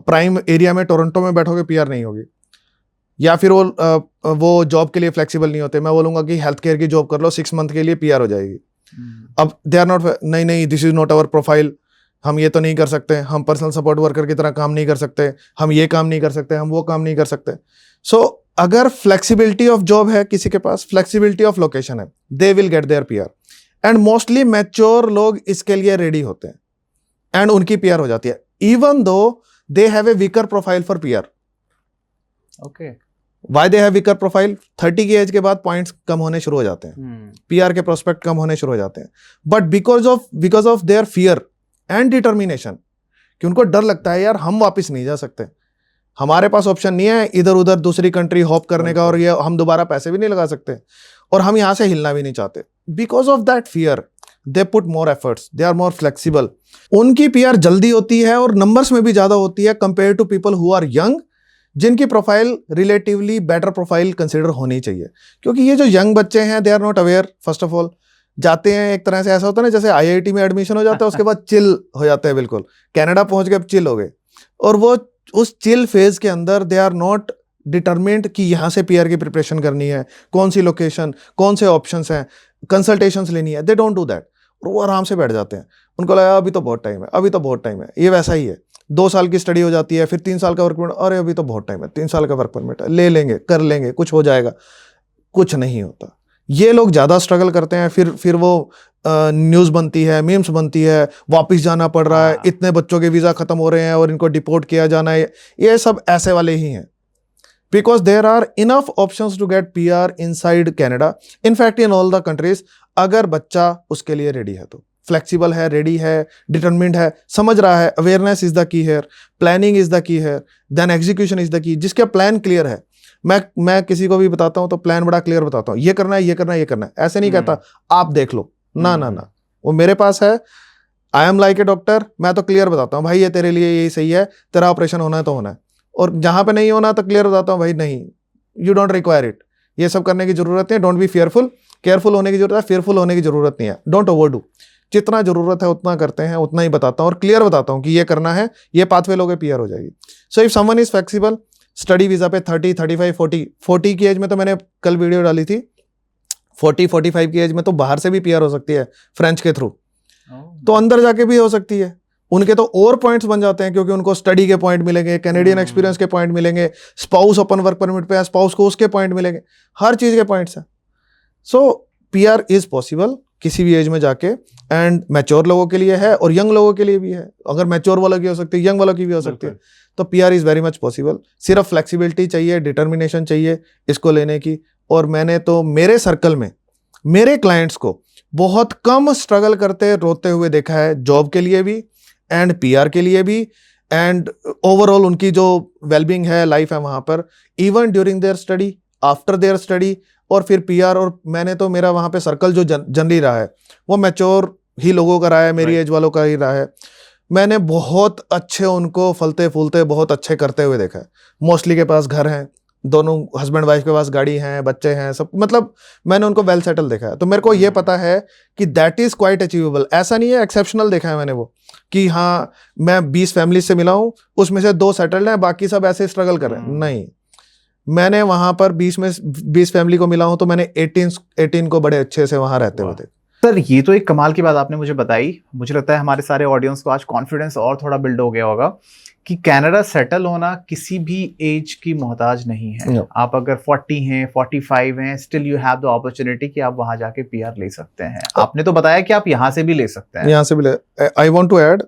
प्राइम एरिया में टोरंटो में बैठोगे पीआर नहीं होगी। या फिर वो जॉब के लिए फ्लेक्सिबल नहीं होते, मैं बोलूंगा कि हेल्थ केयर की जॉब कर लो, 6 मंथ के लिए पीआर हो जाएगी। अब दे आर नॉट, नहीं this is not our profile, हम ये तो नहीं कर सकते, हम पर्सनल सपोर्ट वर्कर की तरह काम नहीं कर सकते, हम ये काम नहीं कर सकते, हम वो काम नहीं कर सकते। सो अगर फ्लेक्सिबिलिटी ऑफ जॉब है किसी के पास, फ्लेक्सिबिलिटी ऑफ लोकेशन है, they will get their PR. And mostly mature लोग इसके लिए रेडी होते हैं एंड उनकी पीआर हो जाती है, even though they have a weaker profile for PR. Okay, why they have weaker profile? 30 की एज के बाद पॉइंट्स कम होने शुरू हो जाते हैं, पीआर के प्रोस्पेक्ट कम होने शुरू हो जाते हैं। But because of their fear and determination, कि उनको डर लगता है यार हम वापस नहीं जा सकते, हमारे पास ऑप्शन नहीं है इधर उधर दूसरी कंट्री हॉप करने का, और ये हम दोबारा पैसे भी नहीं लगा सकते, और हम यहां से हिलना भी नहीं चाहते। Because of that fear they put more efforts, they are more flexible. उनकी पीआर जल्दी होती है और नंबर्स में भी ज्यादा होती है compare to people who are young, जिनकी profile relatively better profile consider होनी चाहिए। क्योंकि ये जो यंग बच्चे हैं, they are not aware, first of all जाते हैं एक तरह से, ऐसा होता है ना जैसे आईआईटी में एडमिशन हो जाता है उसके बाद चिल हो जाते हैं, बिल्कुल कनाडा पहुंच गए अब चिल हो गए, और वो उस चिल फेज के अंदर दे आर नॉट डिटरमिन्ड कि यहाँ से पीआर की प्रिपरेशन करनी है, कौन सी लोकेशन, कौन से ऑप्शंस हैं, कंसल्टेशंस लेनी है, दे डोंट डू दैट, और वो आराम से बैठ जाते हैं। उनको लगा अभी तो बहुत टाइम है, अभी तो बहुत टाइम है। ये वैसा ही है, 2 साल की स्टडी हो जाती है, फिर 3 साल का वर्क परमिट, अरे अभी तो बहुत टाइम है, 3 साल का वर्क परमिट है, ले लेंगे, कर लेंगे, कुछ हो जाएगा, कुछ नहीं होता। ये लोग ज़्यादा स्ट्रगल करते हैं, फिर वो न्यूज़ बनती है, मीम्स बनती है, वापस जाना पड़ रहा है, इतने बच्चों के वीज़ा ख़त्म हो रहे हैं और इनको डिपोर्ट किया जाना है। ये सब ऐसे वाले ही हैं, because there are enough options to get PR inside Canada, in fact in all the countries. अगर बच्चा उसके लिए रेडी है, तो फ्लेक्सिबल है, रेडी है, डिटरमिन्ड है, समझ रहा है, अवेयरनेस इज द की है, प्लानिंग इज द की है, then execution is the key. जिसका प्लान क्लियर है, मैं किसी को भी बताता हूं तो प्लान बड़ा क्लियर बताता हूं, ये करना है, ये करना है, ये करना है, ऐसे नहीं कहता आप देख लो, ना ना ना, वो मेरे पास है, I am like a doctor, मैं तो क्लियर बताता हूँ भाई ये तेरे लिए यही सही है, तेरा ऑपरेशन होना है तो होना है, और जहां पे नहीं होना तो क्लियर बताता हूँ भाई नहीं, यू डोंट रिक्वायर इट, ये सब करने की जरूरत नहीं है, डोंट बी फियरफुल, केयरफुल होने की जरूरत है, फियरफुल होने की जरूरत नहीं है, डोंट ओवरडू, जितना जरूरत है उतना करते हैं, उतना ही बताता हूँ और क्लियर बताता हूँ कि ये करना है, ये पाथवे लोगे पीआर हो जाएगी। So if someone is flexible, study visa पे 30, 35, 40 की एज में, तो मैंने कल वीडियो डाली थी, 45 की एज में तो बाहर से भी पीआर हो सकती है फ्रेंच के थ्रू, तो अंदर जाके भी हो सकती है। उनके तो और पॉइंट्स बन जाते हैं, क्योंकि उनको स्टडी के पॉइंट मिलेंगे, कैनेडियन एक्सपीरियंस के पॉइंट मिलेंगे, स्पाउस ओपन वर्क परमिट पे है, स्पाउस को उसके पॉइंट मिलेंगे, हर चीज के पॉइंट्स हैं। सो पीआर इज पॉसिबल किसी भी एज में जाके, एंड मैच्योर लोगों के लिए है और यंग लोगों के लिए भी है। अगर मैच्योर वालों की हो सकती है, यंग वालों की भी हो सकती है, तो PR is very much possible. सिर्फ फ्लेक्सिबिलिटी चाहिए, डिटर्मिनेशन चाहिए इसको लेने की। और मैंने तो मेरे सर्कल में मेरे क्लाइंट्स को बहुत कम स्ट्रगल करते रोते हुए देखा है, जॉब के लिए भी एंड पीआर के लिए भी, एंड ओवरऑल उनकी जो वेलबींग है, लाइफ है वहां पर, even during their study, after their study, और फिर पीआर। और मैंने तो मेरा वहां पे सर्कल जो जनरली रहा है वो मैच्योर ही लोगों का रहा है, मेरी एज वालों का ही रहा है। मैंने बहुत अच्छे उनको फलते फूलते बहुत अच्छे करते हुए देखा है। मोस्टली के पास घर हैं, दोनों हस्बैंड वाइफ के पास गाड़ी हैं, बच्चे हैं, सब, मतलब मैंने उनको वेल सेटल देखा है। तो मेरे को ये पता है कि दैट इज क्वाइट अचीवेबल। ऐसा नहीं है एक्सेप्शनल देखा है मैंने वो, कि हाँ मैं 20 फैमिली से मिला हूँ, उसमें से 2 सेटल्ड हैं, बाकी सब ऐसे स्ट्रगल कर रहे हैं। नहीं, मैंने वहां पर 20 फैमिली को मिला हूं, तो मैंने 18 को बड़े अच्छे से वहां रहते हुए थे। सर ये तो एक कमाल की बात आपने मुझे बताई। मुझे लगता है हमारे सारे ऑडियंस को आज कॉन्फिडेंस और थोड़ा बिल्ड हो गया होगा कि कनाडा सेटल होना किसी भी एज की मोहताज नहीं है। No. आप अगर 40 हैं, 45 हैं, still you have the opportunity कि आप वहां जाके पीआर ले सकते हैं। आपने तो बताया कि आप यहाँ से भी ले सकते हैं। यहाँ से भी ले। I want to add,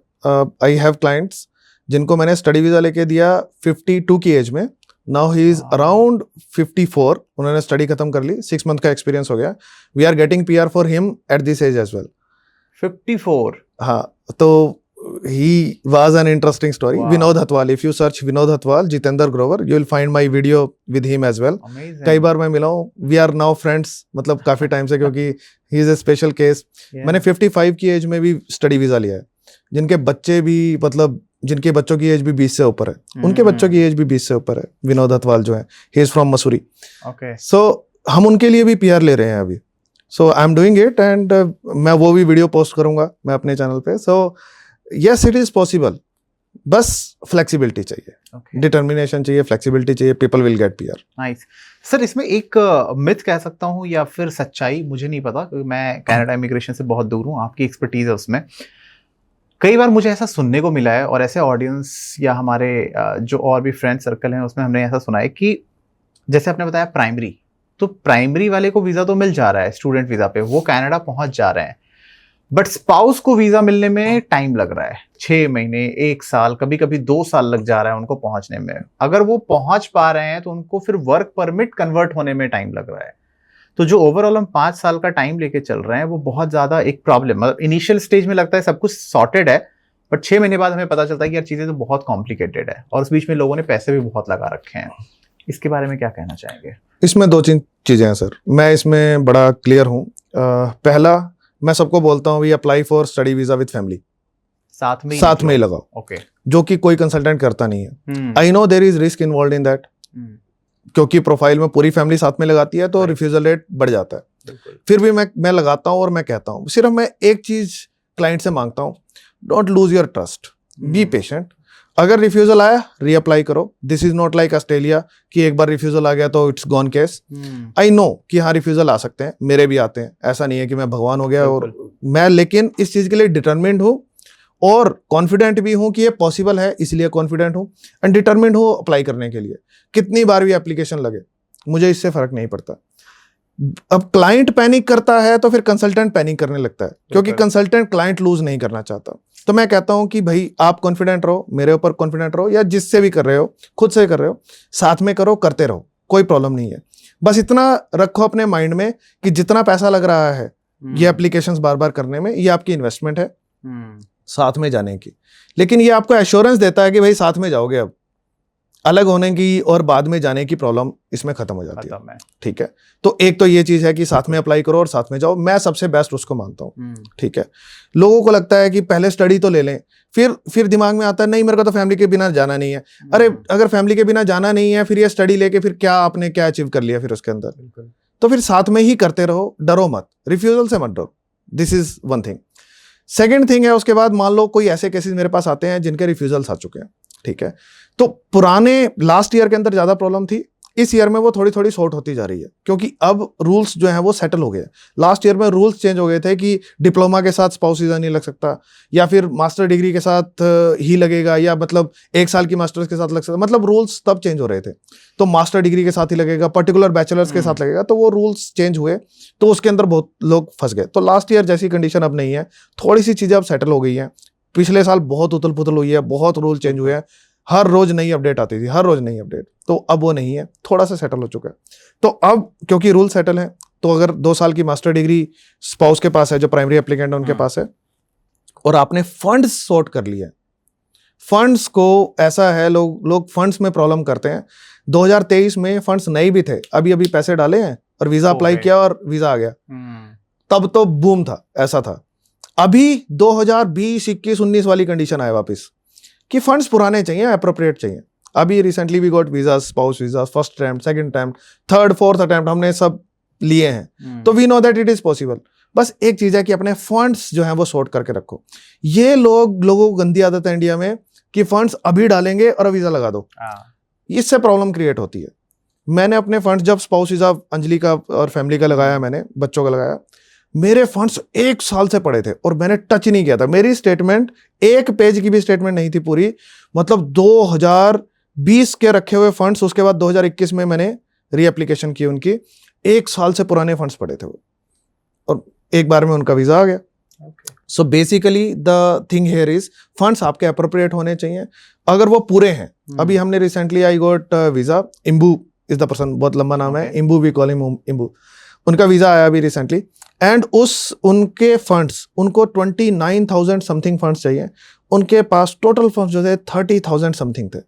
I have clients जिनको मैंने स्टडी वीजा लेके दिया 52 की एज में, now he is Wow. Around 54, उन्होंने स्टडी खत्म कर ली, 6 मंथ का एक्सपीरियंस हो गया. We are getting PR for him at this age as well. 54. हाँ, तो he was an interesting story. Wow. Vinod Hathwal, if you search Vinod Hathwal, Jitendra Grover, you will find my video with him as well. Amazing. कई बार मैं मिला हूँ. We are now friends, मतलब काफी टाइम से, क्योंकि he is a special case. Yeah. मैंने 55 की एज में भी स्टडी वीजा लिया है. जिनके बच्चे भी, मतलब जिनके बच्चों की एज भी 20 से ऊपर है, उनके बच्चों की एज भी 20 से ऊपर है. विनोद हथवाल जो है, he is from Mussoorie. Okay. So हम उनके लिए भी PR ले रहे हैं अभी. So I am doing it and मैं वो भी वीडियो पोस्ट करूंगा मैं अपने चैनल पे. So yes, it is possible. बस फ्लेक्सिबिलिटी चाहिए, Okay. डिटर्मिनेशन चाहिए, फ्लेक्सिबिलिटी चाहिए, people will get PR. Nice. Sir, इसमें एक मिथ कह सकता हूँ या फिर सच्चाई, मुझे नहीं पता क्योंकि मैं कनाडा इमिग्रेशन से बहुत दूर हूँ. आपकी एक्सपर्टीज है उसमें. कई बार मुझे ऐसा सुनने को मिला है और ऐसे ऑडियंस या हमारे जो और भी फ्रेंड सर्कल हैं उसमें हमने ऐसा सुना है कि जैसे आपने बताया प्राइमरी, तो प्राइमरी वाले को वीज़ा तो मिल जा रहा है स्टूडेंट वीज़ा पे, वो कनाडा पहुंच जा रहे हैं, बट स्पाउस को वीज़ा मिलने में टाइम लग रहा है. 6 महीने, 1 साल, कभी कभी 2 साल लग जा रहा है उनको पहुंचने में. अगर वो पहुंच पा रहे हैं तो उनको फिर वर्क परमिट कन्वर्ट होने में टाइम लग रहा है. तो जो ओवरऑल हम 5 साल का टाइम लेके चल रहे हैं वो बहुत ज़्यादा एक प्रॉब्लम, मतलब इनिशियल स्टेज में लगता है सब कुछ सॉर्टेड है, बट 6 महीने बाद हमें पता चलता है कि यार चीज़ें तो बहुत कॉम्प्लिकेटेड है और उस बीच में लोगों ने पैसे भी बहुत लगा रखे हैं. इसके बारे में क्या कहना चाहेंगे? इसमें 2-3 चीजें हैं सर, मैं इसमें बड़ा क्लियर हूँ. पहला, मैं सबको बोलता हूँ, we apply for study visa with family. साथ में ही लगाओ. ओके. जो कि कोई कंसल्टेंट करता नहीं है. I know there is risk involved in that, क्योंकि प्रोफाइल में पूरी फैमिली साथ में लगाती है तो रिफ्यूजल रेट बढ़ जाता है. फिर भी मैं लगाता हूँ और मैं कहता हूँ, सिर्फ मैं एक चीज क्लाइंट से मांगता हूँ, don't lose your trust, be patient. अगर रिफ्यूजल आया, रीअप्लाई करो. This is not like Australia कि एक बार रिफ्यूजल आ गया तो it's gone case. I know कि हाँ रिफ्यूजल आ सकते हैं, मेरे भी आते हैं, ऐसा नहीं है कि मैं भगवान हो गया और मैं, लेकिन इस चीज के लिए डिटरमिन्ड हूँ और कॉन्फिडेंट भी हूँ कि ये पॉसिबल है, इसलिए कॉन्फिडेंट हूँ एंड डिटरमिन्ड हूँ अप्लाई करने के लिए. कितनी बार भी एप्लीकेशन लगे, मुझे इससे फर्क नहीं पड़ता. अब क्लाइंट पैनिक करता है तो फिर कंसल्टेंट पैनिक करने लगता है, क्योंकि कंसल्टेंट क्लाइंट लूज नहीं करना चाहता. तो मैं कहता हूं कि भाई आप कॉन्फिडेंट रहो, मेरे ऊपर कॉन्फिडेंट रहो, या जिससे भी कर रहे हो, खुद से कर रहे हो, साथ में करो, करते रहो, कोई प्रॉब्लम नहीं है. बस इतना रखो अपने माइंड में कि जितना पैसा लग रहा है ये एप्लीकेशंस बार बार करने में, ये आपकी इन्वेस्टमेंट है साथ में जाने की. लेकिन ये आपको एश्योरेंस देता है कि भाई साथ में जाओगे, अब अलग होने की और बाद में जाने की प्रॉब्लम इसमें खत्म हो जाती है. ठीक है, तो एक तो ये चीज है कि साथ में अप्लाई करो और साथ में जाओ. मैं सबसे बेस्ट उसको मानता हूँ. ठीक है, लोगों को लगता है कि पहले स्टडी तो ले लें, फिर दिमाग में आता है नहीं मेरे को तो फैमिली के बिना जाना नहीं है. अरे अगर फैमिली के बिना जाना नहीं है, फिर ये स्टडी लेके फिर क्या आपने क्या अचीव कर लिया फिर उसके अंदर. तो फिर साथ में ही करते रहो, डरो मत, रिफ्यूजल से मत डरो. This is one thing. Second thing है, उसके बाद मान लो कोई ऐसे केसेस मेरे पास आते हैं जिनके रिफ्यूजल्स आ चुके हैं. ठीक है, तो पुराने लास्ट ईयर के अंदर ज्यादा प्रॉब्लम थी, इस ईयर में वो थोड़ी थोड़ी सॉर्ट होती जा रही है, क्योंकि अब रूल्स जो हैं वो सेटल हो गए. लास्ट ईयर में रूल्स चेंज हो गए थे कि डिप्लोमा के साथ स्पाउस वीजा नहीं लग सकता, या फिर मास्टर डिग्री के साथ ही लगेगा, या मतलब 1 साल की मास्टर्स के साथ लग सकता. मतलब रूल्स तब चेंज हो रहे थे. तो मास्टर डिग्री के साथ ही लगेगा, पर्टिकुलर बैचलर्स के साथ लगेगा, तो वो रूल्स चेंज हुए, तो उसके अंदर बहुत लोग फंस गए. तो लास्ट ईयर जैसी कंडीशन अब नहीं है, थोड़ी सी चीजें अब सेटल हो गई हैं. पिछले साल बहुत उथल पुथल हुई है, बहुत रूल चेंज हुए हैं, हर रोज नई अपडेट आती थी, हर रोज नई अपडेट. तो अब वो नहीं है, थोड़ा सा सेटल हो चुका है. तो अब क्योंकि रूल सेटल है, तो अगर 2 साल की मास्टर डिग्री स्पाउस के पास है, जो प्राइमरी एप्लीकेंट है उनके पास है, और आपने फंड्स सॉर्ट कर लिए, फंड्स को ऐसा है, लोग फंड्स में प्रॉब्लम करते हैं. 2023 में फंड्स नहीं भी थे, अभी पैसे डाले हैं और वीजा अप्लाई किया और वीजा आ गया. तब तो बूम था, ऐसा था. अभी 2020, 21, 19 वाली कंडीशन आए वापस कि फंड्स पुराने चाहिए, अप्रोप्रिएट चाहिए. अभी recently we got visa, spouse visa, first attempt, second attempt, third, fourth attempt, हमने सब लिए हैं. तो we know that it is possible. बस एक चीज है कि अपने फंड्स जो हैं वो सॉर्ट करके रखो. ये लोगों को गंदी आदत है इंडिया में कि फंड्स अभी डालेंगे और वीजा लगा दो. इससे प्रॉब्लम क्रिएट होती है. मैंने अपने फंड्स जब स्पाउस वीजा अंजलि का और फैमिली का लगाया, मैंने बच्चों का लगाया, मेरे फंड्स 1 साल से पड़े थे और मैंने टच ही नहीं किया था. मेरी स्टेटमेंट 1 पेज की भी स्टेटमेंट नहीं थी पूरी. मतलब 2020 के रखे हुए फंड्स, उसके बाद 2021 में मैंने रीएप्लीकेशन की उनकी. 1 साल से पुराने फंड्स पड़े थे वो, और एक बार में उनका वीजा आ गया. So basically the thing here is funds आपके अप्रोप्रिएट होने चाहिए अगर वो पूरे हैं। अभी हमने recently I got visa, Imbu is the person, बहुत लंबा नाम है, Imbu we call him Imbu. उनका वीजा आया अभी रिसेंटली एंड उनके फंड्स, उनको 29,000 समथिंग फंड्स चाहिए। उनके पास टोटल फंड्स जो थे 30,000 समथिंग थे।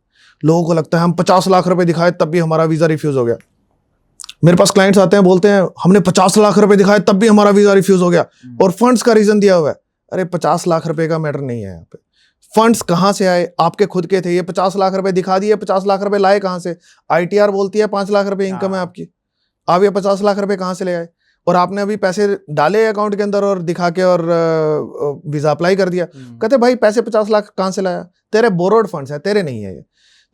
लोगों को लगता है हम 50 लाख रुपए दिखाए तब भी हमारा वीजा रिफ्यूज हो गया। मेरे पास क्लाइंट्स आते हैं बोलते हैं हमने 50 लाख रुपए दिखाए तब भी हमारा वीजा रिफ्यूज हो गया और फंड्स का रीजन दिया हुआ है। अरे 50 लाख रुपए का मैटर नहीं है यहाँ पे। फंड्स कहाँ से आए? आपके खुद के थे। ये 50 लाख रुपए दिखा दिए, 50 लाख रुपए लाए कहाँ से? ITR बोलती है 5 लाख रुपए इनकम है आपकी, आप ये 50 लाख रुपए कहाँ से ले आए? और आपने अभी पैसे डाले अकाउंट के अंदर और दिखा के और वीजा अप्लाई कर दिया। कहते भाई पैसे 50 लाख कहाँ से लाया? तेरे बोरोड फंड्स है, तेरे नहीं है ये।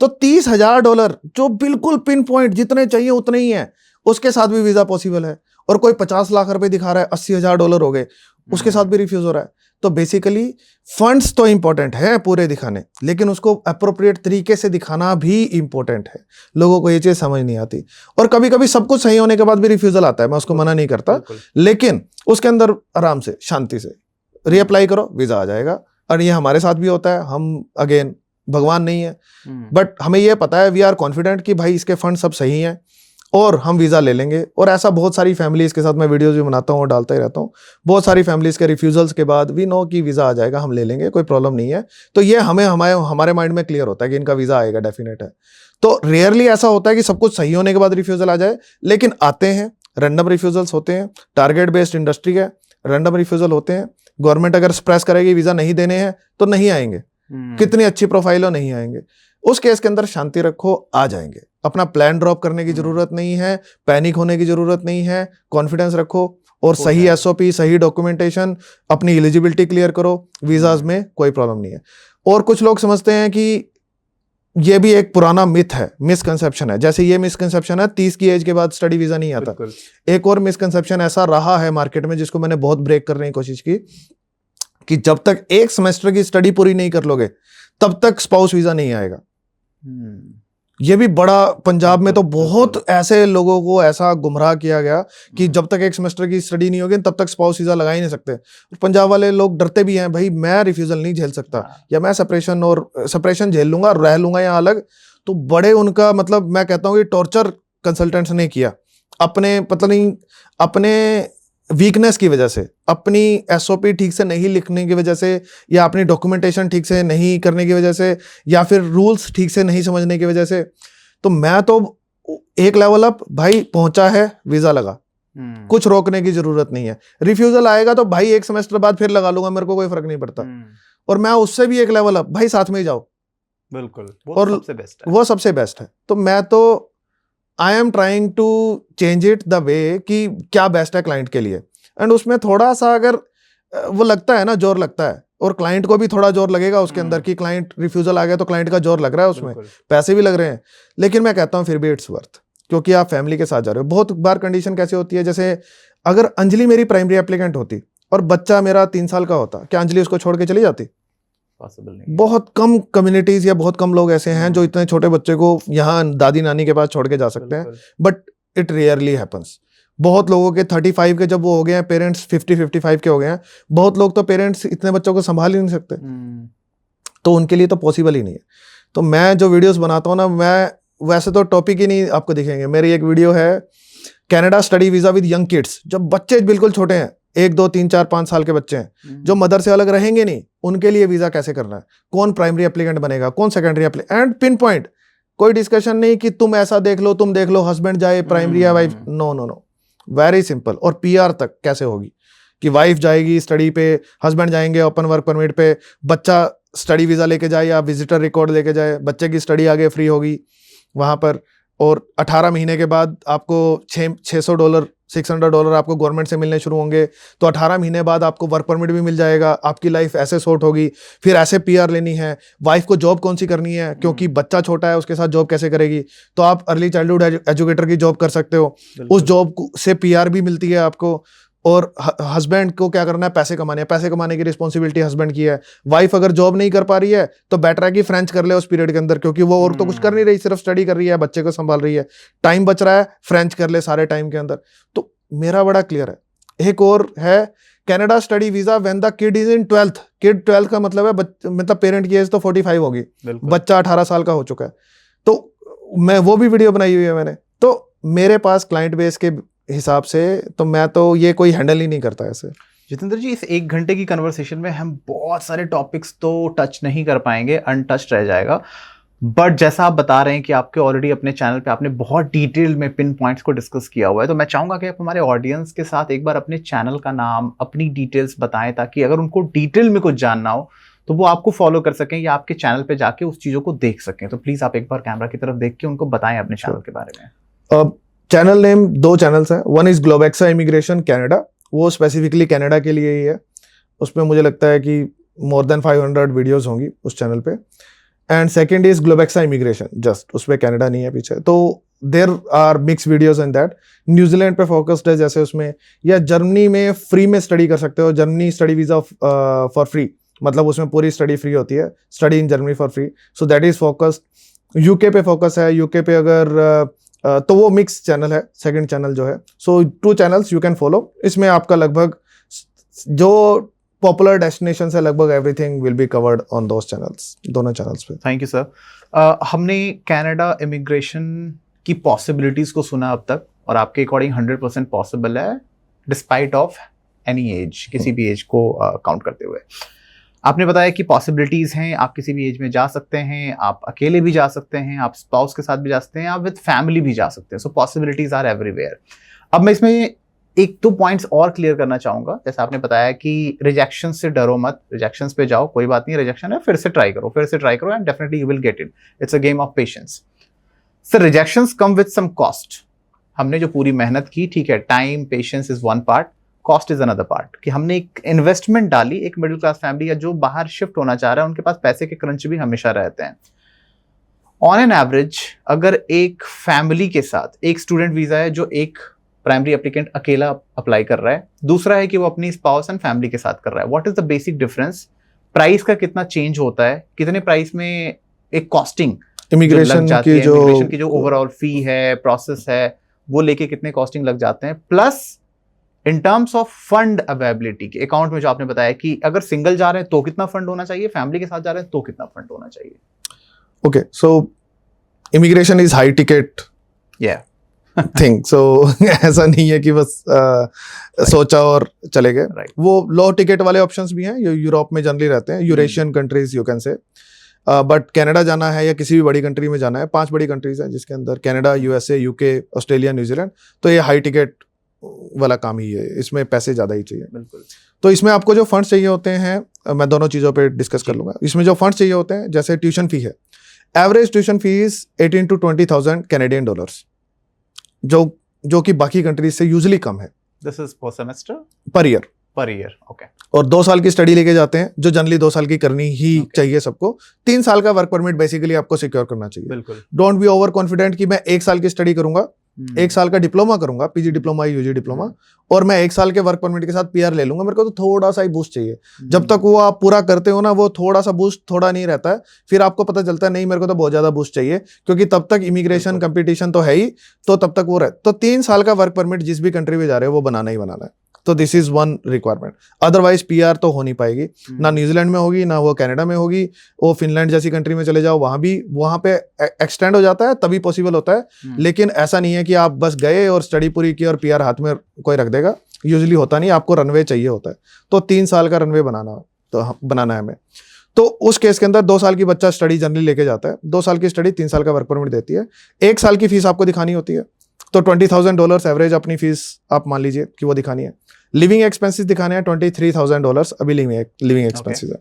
तो $30,000 जो बिल्कुल पिन पॉइंट जितने चाहिए उतने ही है, उसके साथ भी वीजा पॉसिबल है। और कोई 50 लाख रुपए दिखा रहा है, $80,000 हो गए, उसके साथ भी रिफ्यूज हो रहा है। तो बेसिकली फंड्स तो इंपॉर्टेंट है पूरे दिखाने, लेकिन उसको अप्रोप्रिएट तरीके से दिखाना भी इंपॉर्टेंट है। लोगों को ये चीज समझ नहीं आती और कभी कभी सब कुछ सही होने के बाद भी रिफ्यूजल आता है, मैं उसको मना नहीं करता, लेकिन उसके अंदर आराम से शांति से रीअप्लाई करो, वीजा आ जाएगा। और ये हमारे साथ भी होता है, हम अगेन भगवान नहीं है, बट हमें ये पता है, वी आर कॉन्फिडेंट कि भाई इसके फंड सब सही हैं और हम वीज़ा ले लेंगे। और ऐसा बहुत सारी फैमिलीज़ के साथ मैं वीडियोज़ भी बनाता हूँ और डालता ही रहता हूँ। बहुत सारी फैमिलीज़ के रिफ्यूजल्स के बाद वी नो कि वीज़ा आ जाएगा, हम ले लेंगे, कोई प्रॉब्लम नहीं है। तो ये हमारे माइंड में क्लियर होता है कि इनका वीज़ा आएगा, डेफिनेट है। तो रेयरली ऐसा होता है कि सब कुछ सही होने के बाद रिफ्यूजल आ जाए, लेकिन आते हैं, रैंडम रिफ्यूजल्स होते हैं। टारगेट बेस्ड इंडस्ट्री है, रैंडम रिफ्यूजल होते हैं। गवर्नमेंट अगर स्प्रेस करेगी वीज़ा नहीं देने हैं तो नहीं आएंगे, कितनी अच्छी प्रोफाइल हो, नहीं आएंगे। उस केस के अंदर शांति रखो, आ जाएंगे। अपना प्लान ड्रॉप करने की जरूरत नहीं है, पैनिक होने की जरूरत नहीं है, कॉन्फिडेंस रखो और सही SOP, सही डॉक्यूमेंटेशन, अपनी एलिजिबिलिटी क्लियर करो, वीजाज में कोई प्रॉब्लम नहीं है। और कुछ लोग समझते हैं कि ये भी एक पुराना मिथ है, मिसकंसेप्शन है। जैसे ये मिसकंसेप्शन है 30 की एज के बाद स्टडी वीजा नहीं आता। एक और मिसकंसेप्शन ऐसा रहा है मार्केट में जिसको मैंने बहुत ब्रेक करने की कोशिश की, कि जब तक एक सेमेस्टर की स्टडी पूरी नहीं कर लोगे तब तक स्पाउस वीजा नहीं आएगा। ये भी बड़ा, पंजाब में तो बहुत ऐसे लोगों को ऐसा गुमराह किया गया कि जब तक एक सेमेस्टर की स्टडी नहीं होगी तब तक स्पाउस वीजा लगा ही नहीं सकते। पंजाब वाले लोग डरते भी हैं, भाई मैं रिफ्यूजल नहीं झेल सकता, या मैं सेपरेशन झेल लूंगा, रह लूंगा यहाँ अलग। तो बड़े उनका मतलब, मैं कहता हूँ कि टॉर्चर कंसल्टेंट्स ने किया, अपने पता नहीं अपने वीकनेस की वजह से, अपनी SOP ठीक से नहीं लिखने की वजह से, या अपनी डॉक्यूमेंटेशन ठीक से नहीं करने की वजह से, या फिर रूल्स ठीक से नहीं समझने की वजह से। तो मैं तो एक लेवल अप भाई पहुंचा है, वीजा लगा, कुछ रोकने की जरूरत नहीं है। रिफ्यूजल आएगा तो भाई एक सेमेस्टर बाद फिर लगा लूंगा, मेरे को कोई फर्क नहीं पड़ता। और मैं उससे भी एक लेवल अप, भाई साथ में ही जाओ, बिल्कुल, और वो सबसे बेस्ट है। तो मैं तो I am trying to change it the way कि क्या बेस्ट है क्लाइंट के लिए। एंड उसमें थोड़ा सा अगर वो लगता है ना, जोर लगता है, और क्लाइंट को भी थोड़ा जोर लगेगा उसके अंदर कि क्लाइंट रिफ्यूजल आ गया तो क्लाइंट का जोर लग रहा है उसमें, पैसे भी लग रहे हैं, लेकिन मैं कहता हूँ फिर भी इट्स वर्थ, क्योंकि आप फैमिली के साथ जा रहे हो। बहुत बार कंडीशन कैसे होती है, जैसे अगर अंजलि मेरी प्राइमरी एप्लीकेंट होती और बच्चा मेरा 3 साल का होता, क्या अंजलि उसको छोड़ के चली जाती? पॉसिबल नहीं। बहुत कम कम्युनिटीज या बहुत कम लोग ऐसे हैं जो इतने छोटे बच्चे को यहाँ दादी नानी के पास छोड़ के जा सकते हैं, बट इट रेयरली हैपन्स। बहुत लोगों के 35 के जब वो हो गए हैं, पेरेंट्स 50-55 के हो गए हैं, बहुत लोग तो पेरेंट्स इतने बच्चों को संभाल ही नहीं सकते, तो उनके लिए तो पॉसिबल ही नहीं है। तो मैं जो वीडियोस बनाता हूँ ना, मैं वैसे तो टॉपिक ही नहीं आपको दिखेंगे। मेरी एक वीडियो है Canada study visa with young kids, जब बच्चे बिल्कुल छोटे हैं, 1, 2, 3, 4, 5 साल के बच्चे हैं जो मदर से अलग रहेंगे नहीं, उनके लिए वीजा कैसे करना है, कौन प्राइमरी एप्लीकेंट बनेगा, कौन secondary applicant, and pin point, कोई डिस्कशन नहीं कि तुम ऐसा देख लो, तुम देख लो, हस्बैंड जाए प्राइमरी या वाइफ, नो, वेरी सिंपल। और PR तक कैसे होगी कि वाइफ जाएगी स्टडी पे, हस्बैंड जाएंगे ओपन वर्क परमिट पे, बच्चा स्टडी वीजा लेके जाए या विजिटर रिकॉर्ड लेके जाए, बच्चे की स्टडी आगे फ्री होगी वहां पर। और 18 महीने के बाद आपको $600 $600 आपको गवर्नमेंट से मिलने शुरू होंगे, तो 18 महीने बाद आपको वर्क परमिट भी मिल जाएगा, आपकी लाइफ ऐसे सॉर्ट होगी। फिर ऐसे PR लेनी है, वाइफ को जॉब कौन सी करनी है, क्योंकि बच्चा छोटा है उसके साथ जॉब कैसे करेगी, तो आप अर्ली चाइल्डहुड एजुकेटर की जॉब कर सकते हो, उस जॉब से PR भी मिलती है आपको। और हस्बैंड को क्या करना है, पैसे कमाने हैं, पैसे कमाने की रिस्पॉन्सिबिलिटी हस्बैंड की है। वाइफ अगर जॉब नहीं कर पा रही है तो बेटर है कि फ्रेंच कर ले उस पीरियड के अंदर, क्योंकि वो और तो कुछ कर नहीं रही, सिर्फ स्टडी कर रही है, बच्चे को संभाल रही है, टाइम बच रहा है, फ्रेंच कर ले सारे टाइम के अंदर। तो मेरा बड़ा क्लियर है, एक और है Canada study visa when the kid is in 12th। Kid 12th का मतलब है मतलब पेरेंट की एज तो 45 होगी, बिल्कुल। बच्चा 18 साल का हो चुका है। तो मैं वो भी वीडियो बनाई हुई है मैंने। तो मेरे पास क्लाइंट बेस के हिसाब से तो मैं तो ये कोई हैंडल ही नहीं करता ऐसे। जितेंद्र जी, इस 1 घंटे की कन्वर्सेशन में हम बहुत सारे टॉपिक्स तो टच नहीं कर पाएंगे, अनटच्ड रह जाएगा। बट जैसा आप बता रहे हैं कि आपके ऑलरेडी अपने चैनल पे आपने बहुत डिटेल में पिन पॉइंट्स को डिस्कस किया हुआ है, तो मैं चाहूंगा कि आप हमारे ऑडियंस के साथ एक बार अपने चैनल का नाम, अपनी डिटेल्स बताएं, ताकि अगर उनको डिटेल में कुछ जानना हो तो वो आपको फॉलो कर सकें या आपके चैनल पे जाके उस चीजों को देख सकें। तो प्लीज आप एक बार कैमरा की तरफ देख के उनको बताएं अपने चैनल के बारे में। चैनल नेम 2 चैनल्स हैं। One is Globexa immigration Canada, वो स्पेसिफिकली कनाडा के लिए ही है। उसमें मुझे लगता है कि मोर देन 500 वीडियोस होंगी उस चैनल पे। And second is Globexa immigration, just उसमें कनाडा नहीं है पीछे। तो there are mix videos in that. New Zealand पे फोकस्ड है जैसे उसमें, या जर्मनी में फ्री में स्टडी कर सकते हो, Germany study visa for free, मतलब उसमें पूरी स्टडी फ्री होती है, study in Germany for free. So that is focused. UK पे फोकस है, यूके पे अगर तो वो मिक्स चैनल है, सेकंड चैनल जो है। सो 2 चैनल्स यू कैन फॉलो। इसमें आपका लगभग जो पॉपुलर डेस्टिनेशन है लगभग everything will be covered on those channels, दोनों चैनल्स पे। Thank you sir. हमने कनाडा इमिग्रेशन की पॉसिबिलिटीज को सुना अब तक, और आपके अकॉर्डिंग 100% पॉसिबल है डिस्पाइट ऑफ एनी एज, किसी भी एज को काउंट करते हुए। आपने बताया कि पॉसिबिलिटीज हैं, आप किसी भी एज में जा सकते हैं, आप अकेले भी जा सकते हैं, आप स्पाउस के साथ भी जा सकते हैं, आप विद फैमिली भी जा सकते हैं। सो पॉसिबिलिटीज आर एवरीवेयर। अब मैं इसमें 1-2 पॉइंट्स और क्लियर करना चाहूंगा। जैसे आपने बताया कि रिजेक्शन से डरो मत, रिजेक्शन पे जाओ, कोई बात नहीं, रिजेक्शन है, फिर से ट्राई करो and definitely you will get it. It's a game of patience. Sir, rejections come with some cost. हमने जो पूरी मेहनत की, ठीक है, time, patience is one part, cost is another part. कि हमने एक इन्वेस्टमेंट डाली, एक मिडिल क्लास फैमिली या जो बाहर शिफ्ट होना चाह रहा है, उनके पास पैसे के क्रंच भी हमेशा रहते हैं। ऑन एन एवरेज अगर एक फैमिली के साथ, एक स्टूडेंट वीजा है जो एक प्राइमरी एप्लीकेंट अकेला अप्लाई कर रहा है, दूसरा है कि वो अपनी स्पाउस एंड फैमिली के साथ कर रहा है, what is the basic difference? Price का कितना चेंज होता है? कितने प्राइस में एक कॉस्टिंग इमिग्रेशन की जो ओवरऑल फी है, प्रोसेस है, वो लेके कितने कॉस्टिंग लग जाते हैं? Plus in terms of fund availability के अकाउंट में जो आपने बताया कि अगर सिंगल जा रहे हैं तो कितना फंड होना चाहिए, फैमिली के साथ जा रहे हैं तो कितना फंड होना चाहिए? Okay, so immigration is high ticket thing. So ऐसा नहीं है कि बस सोचा और चले गए। Right. वो लो टिकट वाले ऑप्शंस भी हैं, ये यूरोप में जनरली रहते हैं, Eurasian countries you can say. But Canada जाना है या किसी भी बड़ी कंट्री में जाना है, 5 बड़ी कंट्रीज हैं जिसके अंदर Canada, USA, UK, Australia, New Zealand, तो ये हाई टिकट वाला काम ही है, इसमें पैसे ज़्यादा ही चाहिए। बिल्कुल। तो इसमें आपको जो फंड्स चाहिए होते हैं, मैं दोनों चीज़ों पे डिस्कस कर लूँगा। इसमें जो फंड्स चाहिए होते हैं, जैसे ट्यूशन फी है, average tuition fees 18 to 20,000 Canadian dollars, जो कि बाकी कंट्रीज से यूजुअली कम है। दिस इज पर सेमेस्टर, पर ईयर। ओके। और 2 साल की स्टडी लेके जाते हैं, जो जनरली 2 साल की करनी ही चाहिए सबको। 3 साल का वर्क परमिट बेसिकली आपको सिक्योर करना चाहिए। बिल्कुल। डोंट बी ओवर कॉन्फिडेंट कि मैं 1 साल की स्टडी करूंगा, 1 साल का डिप्लोमा करूंगा, पीजी डिप्लोमा, यूजी डिप्लोमा, और मैं 1 साल के वर्क परमिट के साथ पीआर ले लूंगा। मेरे को तो थोड़ा सा ही बूस्ट चाहिए। जब तक वो आप पूरा करते हो ना, वो थोड़ा सा बूस्ट थोड़ा नहीं रहता है, फिर आपको पता चलता है नहीं मेरे को तो बहुत ज्यादा बूस्ट चाहिए, क्योंकि तब तक इमिग्रेशन कंपटीशन तो है ही, तो तब तक वो रहे। तो 3 साल का वर्क परमिट जिस भी कंट्री में जा रहे हो वो बनाना ही बनाना है। तो this is one requirement. Otherwise PR तो हो नहीं पाएगी, ना न्यूजीलैंड में होगी, ना वो कनाडा में होगी। वो फिनलैंड जैसी कंट्री में चले जाओ, वहां पे एक्सटेंड हो जाता है, तभी पॉसिबल होता है। लेकिन ऐसा नहीं है कि आप बस गए और स्टडी पूरी की और पीआर हाथ में कोई रख देगा, यूजुअली होता नहीं, आपको रनवे चाहिए होता है। तो 3 साल का रनवे बनाना है हमें। तो उस केस के अंदर 2 साल की बच्चा स्टडी जनरली लेके जाता है, 2 साल की स्टडी 3 साल का वर्क परमिट देती है। 1 साल की फीस आपको दिखानी होती है, तो $20,000 एवरेज अपनी फीस आप मान लीजिए कि वो दिखानी है। लिविंग एक्सपेंसेस दिखाने हैं $23,000 अभी लिविंग एक्सपेंसेस है।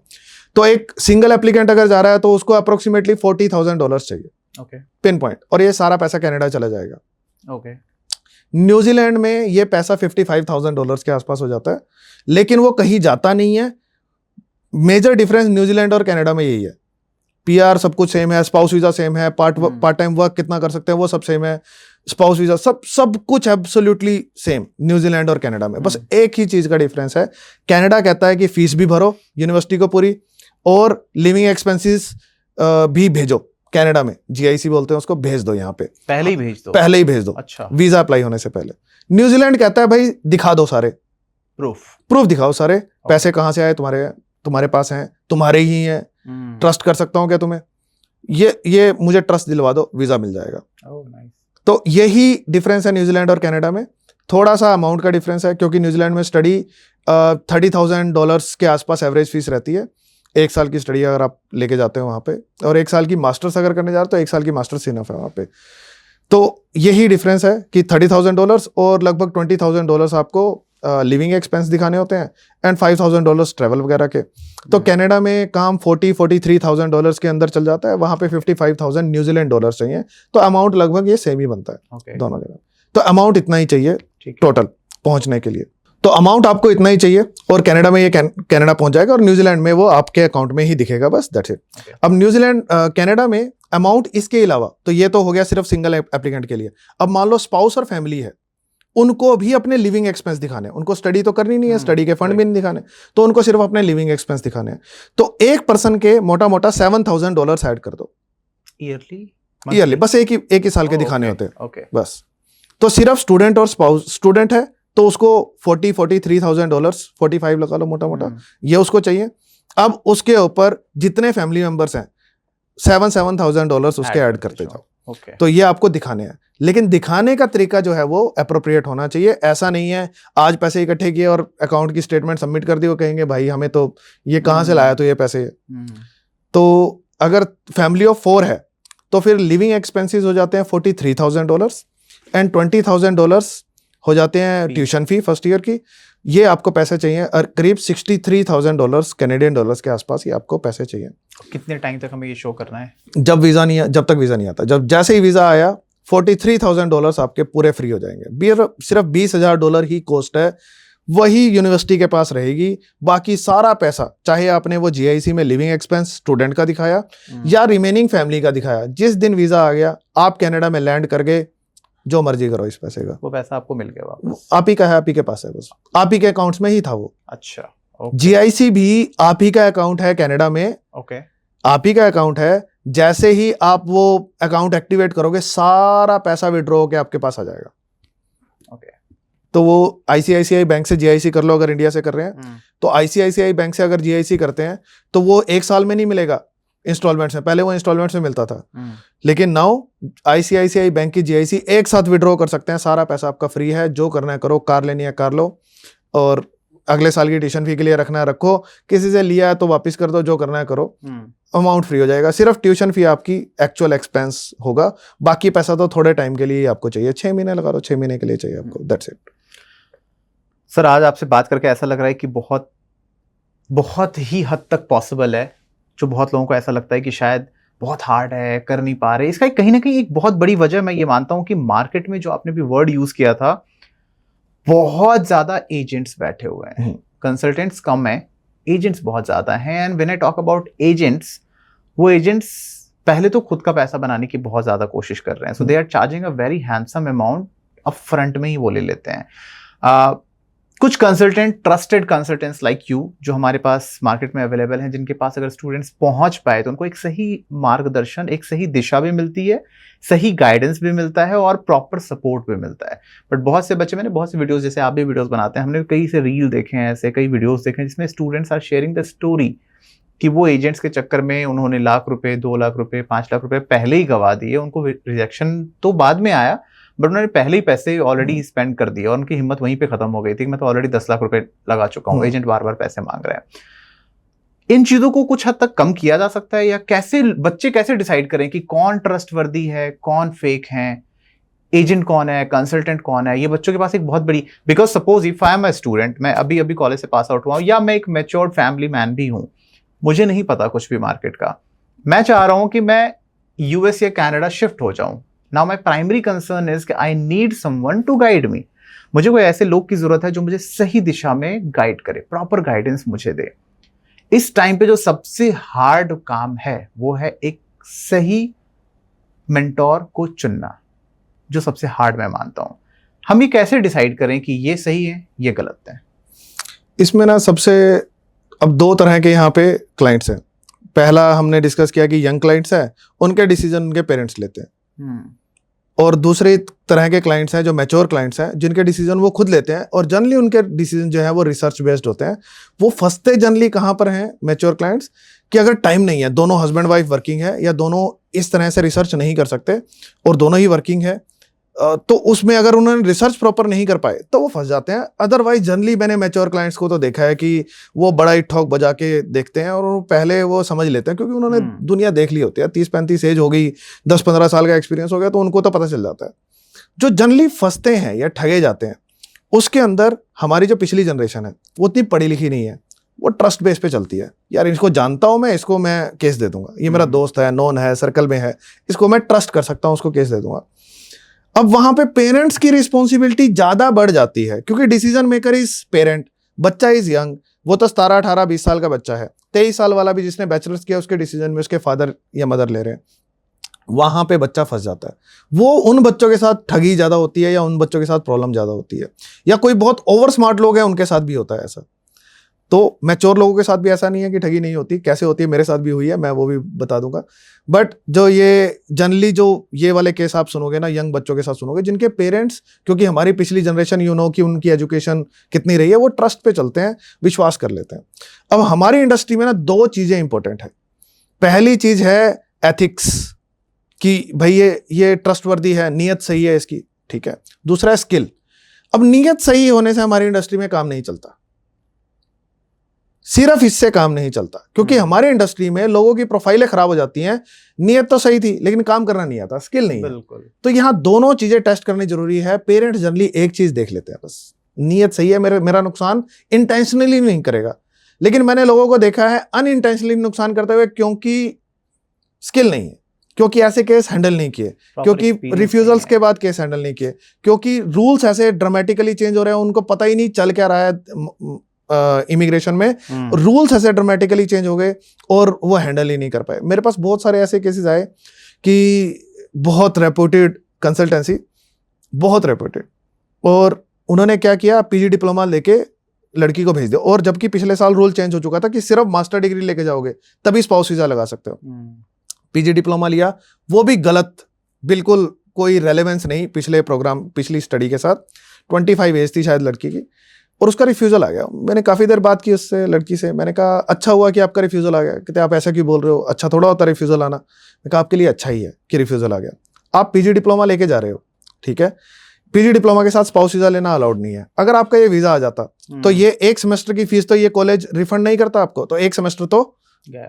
तो एक सिंगल एप्लीकेंट अगर जा रहा है तो उसको अप्रोक्सीमेटली $40,000 चाहिए, पिन पॉइंट, और ये सारा पैसा कनाडा चला जाएगा। न्यूजीलैंड में ये पैसा $55,000 के आसपास हो जाता है, लेकिन वो कहीं जाता नहीं है। मेजर डिफरेंस न्यूजीलैंड और कनाडा में यही है, पीआर सब कुछ सेम है, स्पाउस वीजा सेम है, पार्ट टाइम वर्क कितना कर सकते हैं वो सब सेम है, स्पाउस वीजा सब कुछ एब्सोल्युटली सेम न्यूजीलैंड और कनाडा में। बस एक ही चीज का डिफरेंस है, कनाडा कहता है कि फीस भी भरो यूनिवर्सिटी को पूरी, और लिविंग एक्सपेंसेस भी भेजो। कनाडा में जीआईसी बोलते हैं उसको, भेज दो यहाँ पे, पहले ही भेज दो। अच्छा, वीजा अप्लाई होने से पहले। न्यूजीलैंड कहता है भाई दिखा दो सारे, प्रूफ दिखाओ सारे, पैसे कहाँ से आए, तुम्हारे पास हैं, तुम्हारे ही हैं, ट्रस्ट कर सकता हूँ क्या तुम्हें, ये मुझे ट्रस्ट दिलवा दो, वीजा मिल जाएगा। तो यही डिफरेंस है न्यूजीलैंड और कनाडा में। थोड़ा सा अमाउंट का डिफरेंस है, क्योंकि न्यूजीलैंड में स्टडी $30,000 के आसपास एवरेज फीस रहती है, 1 साल की स्टडी अगर आप लेके जाते हो वहाँ पे, और 1 साल की मास्टर्स अगर करने जा रहे हो तो 1 साल की मास्टर्स इनफ है वहाँ पे। तो यही डिफरेंस है कि $30,000 और लगभग $20,000 आपको लिविंग एक्सपेंस दिखाने होते हैं, एंड $5,000 ट्रैवल वगैरह के। तो कनाडा में काम $43,000 के अंदर चल जाता है, वहाँ पे $55,000 न्यूजीलैंड डॉलर चाहिए। तो अमाउंट लगभग ये सेम ही बनता है दोनों जगह। तो अमाउंट इतना ही चाहिए टोटल पहुंचने के लिए। तो अमाउंट आपको इतना ही चाहिए, और कनाडा में ये कनाडा पहुंच जाएगा, और न्यूजीलैंड में वो आपके अकाउंट में ही दिखेगा, बस दैट्स इट। अब न्यूजीलैंड कनाडा में अमाउंट इसके अलावा, तो ये तो हो गया सिर्फ सिंगल एप्लीकेंट के लिए। अब मान लो स्पाउस और फैमिली है, उनको भी अपने लिविंग एक्सपेंस दिखाने हैं, उनको स्टडी तो करनी नहीं है, स्टडी के फंड भी नहीं दिखाने, तो उनको सिर्फ अपने लिविंग एक्सपेंस दिखाने हैं। तो एक पर्सन के मोटा मोटा $7,000 ऐड कर दो ईयरली, बस एक ही साल के दिखाने होते हैं बस। तो सिर्फ स्टूडेंट और स्पाउस, स्टूडेंट है तो उसको $43,000, 45 लगा लो मोटा मोटा, ये उसको चाहिए। अब उसके ऊपर जितने फैमिली मेंबर्स हैं $7,000 उसके ऐड करते जाओ। तो ये आपको दिखाने हैं, लेकिन दिखाने का तरीका जो है वो अप्रोप्रिएट होना चाहिए। ऐसा नहीं है आज पैसे इकट्ठे किए और अकाउंट की स्टेटमेंट सबमिट कर दी, वो कहेंगे भाई हमें तो ये कहाँ से लाया तो ये पैसे। तो अगर फैमिली ऑफ 4 है तो फिर लिविंग एक्सपेंसेस हो जाते हैं $43,000 एंड $20,000 हो जाते हैं ट्यूशन फी फर्स्ट ईयर की। ये आपको पैसे चाहिए, और करीब $63,000 कैनेडियन डॉलर्स के आसपास ये आपको पैसे चाहिए। कितने टाइम तक हमें ये शो करना है? जब तक वीजा नहीं आता। जैसे ही वीजा आया $43,000 आपके पूरे फ्री हो जाएंगे। सिर्फ $20,000 ही कॉस्ट है, वही यूनिवर्सिटी के पास रहेगी। बाकी सारा पैसा, चाहे आपने वो GIC में लिविंग एक्सपेंस स्टूडेंट का दिखाया या रिमेनिंग फैमिली का दिखाया, जिस दिन वीजा आ गया आप कनाडा में लैंड कर गए, जो मर्जी करो इस पैसे का, वो पैसा आपको मिल गया वापस, आप ही का है, आप ही के पास है, बस आप ही के अकाउंट्स में ही था वो। अच्छा, GIC भी आप ही का अकाउंट है कनाडा में, आप ही का अकाउंट है। जैसे ही आप वो अकाउंट एक्टिवेट करोगे, सारा पैसा विड्रॉ होकर आपके पास आ जाएगा। तो वो ICICI बैंक से GIC कर लो अगर इंडिया से कर रहे हैं, तो ICICI बैंक से अगर GIC करते हैं तो वो 1 साल में नहीं मिलेगा इंस्टॉलमेंट्स में, पहले वो इंस्टॉलमेंट्स में मिलता था, लेकिन नाउ ICICI बैंक की GIC एक साथ विड्रॉ कर सकते हैं। सारा पैसा आपका फ्री है, जो करना है करो, कार लेनी है कार लो, और अगले साल की ट्यूशन फी के लिए रखना है रखो, किसी से लिया है तो वापस कर दो, जो करना है करो, अमाउंट फ्री हो जाएगा। सिर्फ ट्यूशन फी आपकी एक्चुअल एक्सपेंस होगा, बाकी पैसा तो थोड़े टाइम के लिए आपको चाहिए, 6 महीने लगा लो, 6 महीने के लिए चाहिए आपको, दैट्स इट। सर आज आपसे बात करके ऐसा लग रहा है कि बहुत बहुत ही हद तक पॉसिबल है, जो बहुत लोगों को ऐसा लगता है कि शायद बहुत हार्ड है, कर नहीं पा रहे। इसका कहीं ना कहीं एक बहुत बड़ी वजह मैं ये मानता हूं कि मार्केट में, जो आपने भी वर्ड यूज किया था, बहुत ज्यादा एजेंट्स बैठे हुए हैं, कंसल्टेंट्स कम है, एजेंट्स बहुत ज्यादा हैं। And when I talk about agents, वो एजेंट्स पहले तो खुद का पैसा बनाने की बहुत ज्यादा कोशिश कर रहे हैं, so they are charging a very handsome amount, up front में ही वो ले लेते हैं। कुछ consultant, trusted consultants like you, जो हमारे पास मार्केट में अवेलेबल हैं, जिनके पास अगर स्टूडेंट्स पहुंच पाए तो उनको एक सही मार्गदर्शन, एक सही दिशा भी मिलती है, सही गाइडेंस भी मिलता है और प्रॉपर सपोर्ट भी मिलता है। बट बहुत से बच्चे, मैंने बहुत से वीडियोस, जैसे आप भी वीडियोस बनाते हैं, हमने कई से रील देखे हैं, ऐसे कई वीडियोस देखे हैं जिसमें students are sharing the story कि वो एजेंट्स के चक्कर में उन्होंने लाख रुपए, 2 लाख रुपए, 5 लाख रुपए पहले ही गवा दिए। उनको रिजेक्शन तो बाद में आया, बट उन्होंने पहले ही पैसे ऑलरेडी स्पेंड कर दिए और उनकी हिम्मत वहीं पे खत्म हो गई थी कि मैं तो ऑलरेडी 10 लाख रुपए लगा चुका हूँ, एजेंट बार बार पैसे मांग रहे हैं। इन चीजों को कुछ हद तक कम किया जा सकता है, या कैसे बच्चे कैसे डिसाइड करें कि कौन ट्रस्टवर्दी है, कौन फेक है, एजेंट कौन है, कंसल्टेंट कौन है? ये बच्चों के पास एक बहुत बड़ी, because suppose if I am a student, मैं अभी कॉलेज से पास आउट हुआ हूं, या मैं एक मैच्योर्ड फैमिली मैन भी हूं, मुझे नहीं पता कुछ भी मार्केट का, मैं चाह रहा हूं कि मैं US या कनाडा शिफ्ट हो जाऊं। Now my primary concern is कि I need someone to guide me. मुझे कोई ऐसे लोग की जरूरत है जो मुझे सही दिशा में गाइड करे, प्रॉपर गाइडेंस मुझे दे। इस टाइम पे जो सबसे हार्ड काम है वो है एक सही मेंटोर को चुनना, जो सबसे हार्ड मैं मानता हूं। हम ये कैसे डिसाइड करें कि ये सही है, ये गलत है? इसमें ना सबसे, अब 2 तरह के यहाँ पे क्लाइंट्स हैं। पहला हमने डिस्कस किया कि यंग क्लाइंट्स हैं, उनके डिसीजन उनके पेरेंट्स लेते हैं, और दूसरे तरह के क्लाइंट्स हैं जो मैच्योर क्लाइंट्स हैं, जिनके डिसीजन वो खुद लेते हैं और जनरली उनके डिसीजन जो है वो रिसर्च बेस्ड होते हैं। वो फंसते जनरली कहाँ पर हैं मैच्योर क्लाइंट्स, कि अगर टाइम नहीं है, दोनों हस्बैंड वाइफ वर्किंग है या दोनों इस तरह से रिसर्च नहीं कर सकते और दोनों ही वर्किंग है, तो उसमें अगर उन्होंने रिसर्च प्रॉपर नहीं कर पाए तो वो फंस जाते हैं। अदरवाइज जनरली मैंने मैच्योर क्लाइंट्स को तो देखा है कि वो बड़ा ही ठोक बजा के देखते हैं और वो पहले वो समझ लेते हैं, क्योंकि उन्होंने दुनिया देख ली होती है, 30-35 एज हो गई, 10-15 साल का एक्सपीरियंस हो गया, तो उनको तो पता चल जाता है। जो जनरली फंसते हैं या ठगे जाते हैं, उसके अंदर हमारी जो पिछली जनरेशन है वो इतनी पढ़ी लिखी नहीं है, वो ट्रस्ट बेस पे चलती है। यार इसको जानता हूं मैं, इसको मैं केस दे दूंगा, ये मेरा दोस्त है, नॉन है, सर्कल में है, इसको मैं ट्रस्ट कर सकता हूं, उसको केस दे दूंगा। अब वहां पे पेरेंट्स की रिस्पॉन्सिबिलिटी ज्यादा बढ़ जाती है, क्योंकि डिसीजन मेकर इज पेरेंट, बच्चा इज यंग, वो तो 17, 18, 20 साल का बच्चा है। 23 साल वाला भी जिसने बैचलर्स किया, उसके डिसीजन में उसके फादर या मदर ले रहे हैं, वहां पे बच्चा फंस जाता है। वो उन बच्चों के साथ ठगी ज्यादा होती है या उन बच्चों के साथ प्रॉब्लम ज्यादा होती है, या कोई बहुत ओवर स्मार्ट लोग हैं उनके साथ भी होता है ऐसा। तो मैच्योर लोगों के साथ भी ऐसा नहीं है कि ठगी नहीं होती, कैसे होती है, मेरे साथ भी हुई है, मैं वो भी बता दूंगा। बट जो ये जनरली जो ये वाले केस आप सुनोगे ना, यंग बच्चों के साथ सुनोगे, जिनके पेरेंट्स, क्योंकि हमारी पिछली जनरेशन कि उनकी एजुकेशन कितनी रही है, वो ट्रस्ट पे चलते हैं, विश्वास कर लेते हैं। अब हमारी इंडस्ट्री में ना 2 चीजें इंपॉर्टेंट है। पहली चीज है एथिक्स, कि भाई ये ट्रस्टवर्दी है, नीयत सही है इसकी, ठीक है। दूसरा है स्किल। अब नीयत सही होने से हमारी इंडस्ट्री में काम नहीं चलता, सिर्फ इससे काम नहीं चलता, क्योंकि हमारे इंडस्ट्री में लोगों की प्रोफाइलें खराब हो जाती हैं। नीयत तो सही थी लेकिन काम करना नहीं आता, स्किल नहीं है। बिल्कुल। तो यहाँ दोनों चीजें टेस्ट करनी जरूरी है। पेरेंट्स जनरली एक चीज देख लेते हैं, बस नीयत सही है, मेरा नुकसान इंटेंशनली नहीं करेगा। लेकिन मैंने लोगों को देखा है अनइंटेंशनली नुकसान करते हुए, क्योंकि स्किल नहीं है, क्योंकि ऐसे केस हैंडल नहीं किए, क्योंकि रिफ्यूजल्स के बाद केस हैंडल नहीं किए, क्योंकि रूल्स ऐसे ड्रामेटिकली चेंज हो रहे हैं, उनको पता ही नहीं चल क्या रहा है इमिग्रेशन में, रूल्स ऐसे ड्रामेटिकली चेंज हो गए और वो हैंडल ही नहीं कर पाए। मेरे पास बहुत सारे ऐसे केसेस आए कि बहुत रेप्यूटेड कंसल्टेंसी, बहुत रेप्यूटेड, और उन्होंने क्या किया, पीजी डिप्लोमा लेके लड़की को भेज दिया, और जबकि पिछले साल रूल चेंज हो चुका था कि सिर्फ मास्टर डिग्री लेके जाओगे तभी स्पाउस वीजा लगा सकते हो। पीजी डिप्लोमा लिया, वो भी गलत, बिल्कुल कोई रेलेवेंस नहीं पिछले प्रोग्राम, पिछली स्टडी के साथ। 25 एज थी शायद लड़की की, और उसका रिफ्यूजल आ गया। मैंने काफ़ी देर बात की उससे, लड़की से, मैंने कहा अच्छा हुआ कि आपका रिफ्यूजल आ गया। कहते आप ऐसा क्यों बोल रहे हो, अच्छा थोड़ा होता रिफ्यूजल आना। मैंने कहा आपके लिए अच्छा ही है कि रिफ्यूजल आ गया, आप पीजी डिप्लोमा लेके जा रहे हो, ठीक है। पीजी डिप्लोमा के साथ स्पाउस वीजा लेना अलाउड नहीं है। अगर आपका ये वीजा आ जाता तो ये 1 सेमेस्टर की फीस तो ये कॉलेज रिफंड नहीं करता आपको, तो 1 सेमेस्टर तो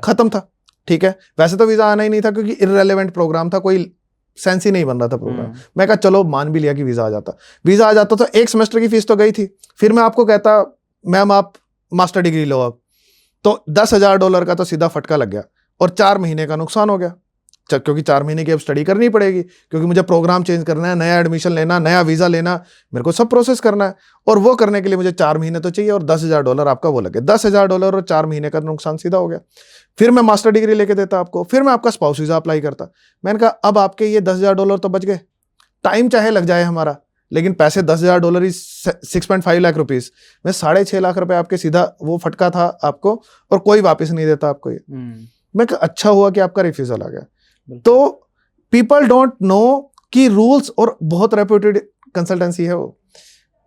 खत्म था, ठीक है। वैसे तो वीजा आना ही नहीं था, क्योंकि इररेलेवेंट प्रोग्राम था, कोई सेंस ही नहीं बन रहा था प्रोग्राम। मैं कहा चलो मान भी लिया कि वीजा आ जाता तो 1 सेमेस्टर की फीस तो गई थी। फिर मैं आपको कहता मैम आप मास्टर डिग्री लो अब, तो $10,000 का तो सीधा फटका लग गया और 4 महीने का नुकसान हो गया, क्योंकि 4 महीने की अब स्टडी करनी पड़ेगी, क्योंकि मुझे प्रोग्राम चेंज करना है, नया एडमिशन लेना, नया वीजा लेना, मेरे को सब प्रोसेस करना है, और वो करने के लिए मुझे 4 महीने तो चाहिए, और $10,000 आपका वो लगे। $10,000 और 4 महीने का नुकसान सीधा हो गया। फिर मैं मास्टर डिग्री लेके देता आपको, फिर मैं आपका स्पाउस वीजा अप्लाई करता। मैंने कहा अब आपके ये $10,000 तो बच गए, टाइम चाहे लग जाए हमारा, लेकिन पैसे $10,000 इज 6.5 लाख रुपीस में 6.5 लाख रुपए आपके सीधा वो फटका था आपको, और कोई वापस नहीं देता आपको ये। मैं कहा अच्छा हुआ कि आपका रिफ्यूजल आ गया। तो पीपल डोंट नो कि रूल्स, और बहुत रेप्यूटेड कंसल्टेंसी है वो,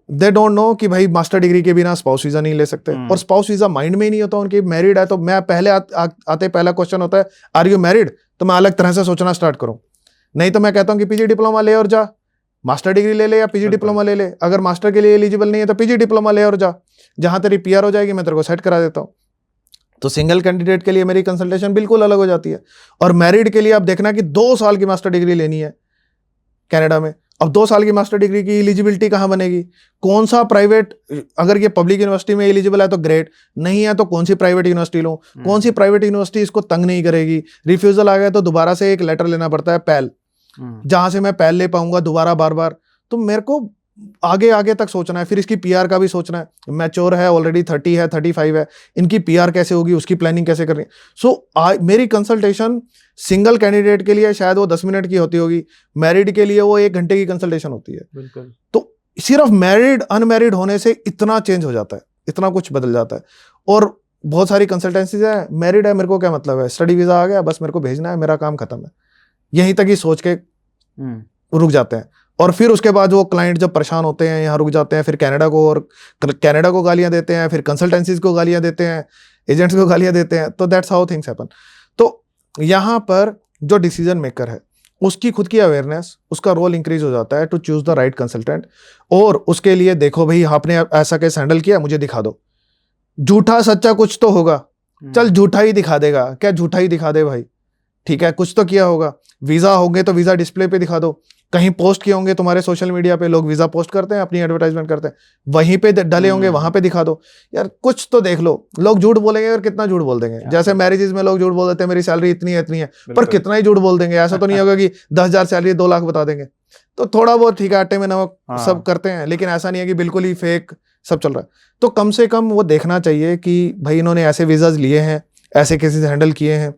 दे डोंट नो कि भाई मास्टर डिग्री के बिना स्पाउस वीजा नहीं ले सकते, और स्पाउस वीजा माइंड में ही नहीं होता उनकी। मैरिड है तो मैं पहले आते पहला क्वेश्चन होता है आर यू मैरिड, तो मैं अलग तरह से सोचना स्टार्ट करूं। नहीं तो मैं कहता हूं कि पीजी डिप्लोमा ले और जा, मास्टर डिग्री ले ले या पीजी डिप्लोमा ले ले, अगर मास्टर के लिए एलिजिबल नहीं है तो पीजी डिप्लोमा ले और जा, जहां तेरी पीआर हो जाएगी मैं तेरे को सेट करा देता हूं। तो सिंगल कैंडिडेट के लिए मेरी कंसल्टेशन बिल्कुल अलग हो जाती है। और मैरिड के लिए आप देखना कि 2 साल की मास्टर डिग्री लेनी है कनाडा में। अब 2 साल की मास्टर डिग्री की एलिजिबिलिटी कहाँ बनेगी, कौन सा प्राइवेट, अगर ये पब्लिक यूनिवर्सिटी में एलिजिबल है तो ग्रेट, नहीं है तो कौन सी प्राइवेट यूनिवर्सिटी लूं, कौन सी प्राइवेट यूनिवर्सिटी इसको तंग नहीं करेगी। रिफ्यूजल आ गया तो दोबारा से एक लेटर लेना पड़ता है पैल, जहां से मैं पैल ले पाऊंगा दोबारा बार बार। तो मेरे को आगे तक सोचना है, फिर इसकी पीआर का भी सोचना है। मैच्योर है, ऑलरेडी 30 है, 35 है, इनकी पीआर कैसे होगी, उसकी प्लानिंग कैसे करनी है। सो मेरी कंसल्टेशन सिंगल कैंडिडेट के लिए शायद वो 10 मिनट की होती होगी, मैरिड के लिए वो 1 घंटे की कंसल्टेशन होती है। बिल्कुल। तो सिर्फ मैरिड अनमैरिड होने से इतना चेंज हो जाता है, इतना कुछ बदल जाता है। और बहुत सारी कंसल्टेंसीज है, मैरिड है मेरे को क्या मतलब है, स्टडी वीजा आ गया बस मेरे को भेजना है, मेरा काम खत्म है, यहीं तक ही सोच के रुक जाते हैं। और फिर उसके बाद वो क्लाइंट जब परेशान होते हैं यहाँ रुक जाते हैं, फिर कनाडा को, और कनाडा को गालियां देते हैं, फिर कंसल्टेंसीज को गालियां देते हैं, एजेंट्स को गालियां देते हैं। तो दैट्स हाउ थिंग्स हैपन। तो यहाँ पर जो डिसीजन मेकर है उसकी खुद की अवेयरनेस, उसका रोल इंक्रीज हो जाता है to choose the right consultant. और उसके लिए देखो भाई आपने ऐसा केस हैंडल किया, मुझे दिखा दो, झूठा सच्चा कुछ तो होगा, चल झूठा ही दिखा देगा क्या, झूठा ही दिखा दे भाई, ठीक है, कुछ तो किया होगा। वीजा होंगे तो वीजा डिस्प्ले पे दिखा दो, कहीं पोस्ट किए होंगे तुम्हारे सोशल मीडिया पे, लोग वीजा पोस्ट करते हैं, अपनी एडवर्टाइजमेंट करते हैं, वहीं पे डले होंगे, वहां पे दिखा दो यार, कुछ तो देख लो। लोग झूठ बोलेंगे और कितना झूठ बोल देंगे, जैसे मैरिजेस में लोग झूठ बोल देते हैं मेरी सैलरी इतनी है, पर कितना ही झूठ बोल देंगे। ऐसा तो नहीं होगा कि 10,000 सैलरी 2 लाख बता देंगे। तो थोड़ा बहुत ठीक है, आटे में नमक सब करते हैं, लेकिन ऐसा नहीं है कि बिल्कुल ही फेक सब चल रहा है। तो कम से कम वो देखना चाहिए कि भाई इन्होंने ऐसे वीजाज लिए हैं, ऐसे केसेस हैंडल किए हैं,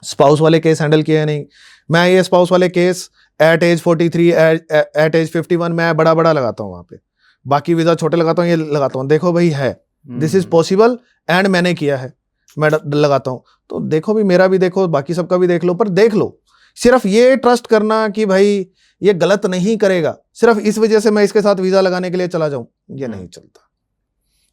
स्पाउस वाले केस हैंडल किए हैं नहीं। मैं ये स्पाउस वाले case at age 43 at age 51 मैं बड़ा लगाता हूँ वहाँ पे, बाकी वीजा छोटे लगाता हूँ, ये लगाता हूँ, देखो भाई है, दिस इज पॉसिबल एंड मैंने किया है, मैं लगाता हूँ। तो देखो भी, मेरा भी देखो, बाकी सबका भी देख लो, पर देख लो, सिर्फ ये ट्रस्ट करना कि भाई ये गलत नहीं करेगा, सिर्फ इस वजह से मैं इसके साथ वीजा लगाने के लिए चला जाऊं, ये नहीं चलता।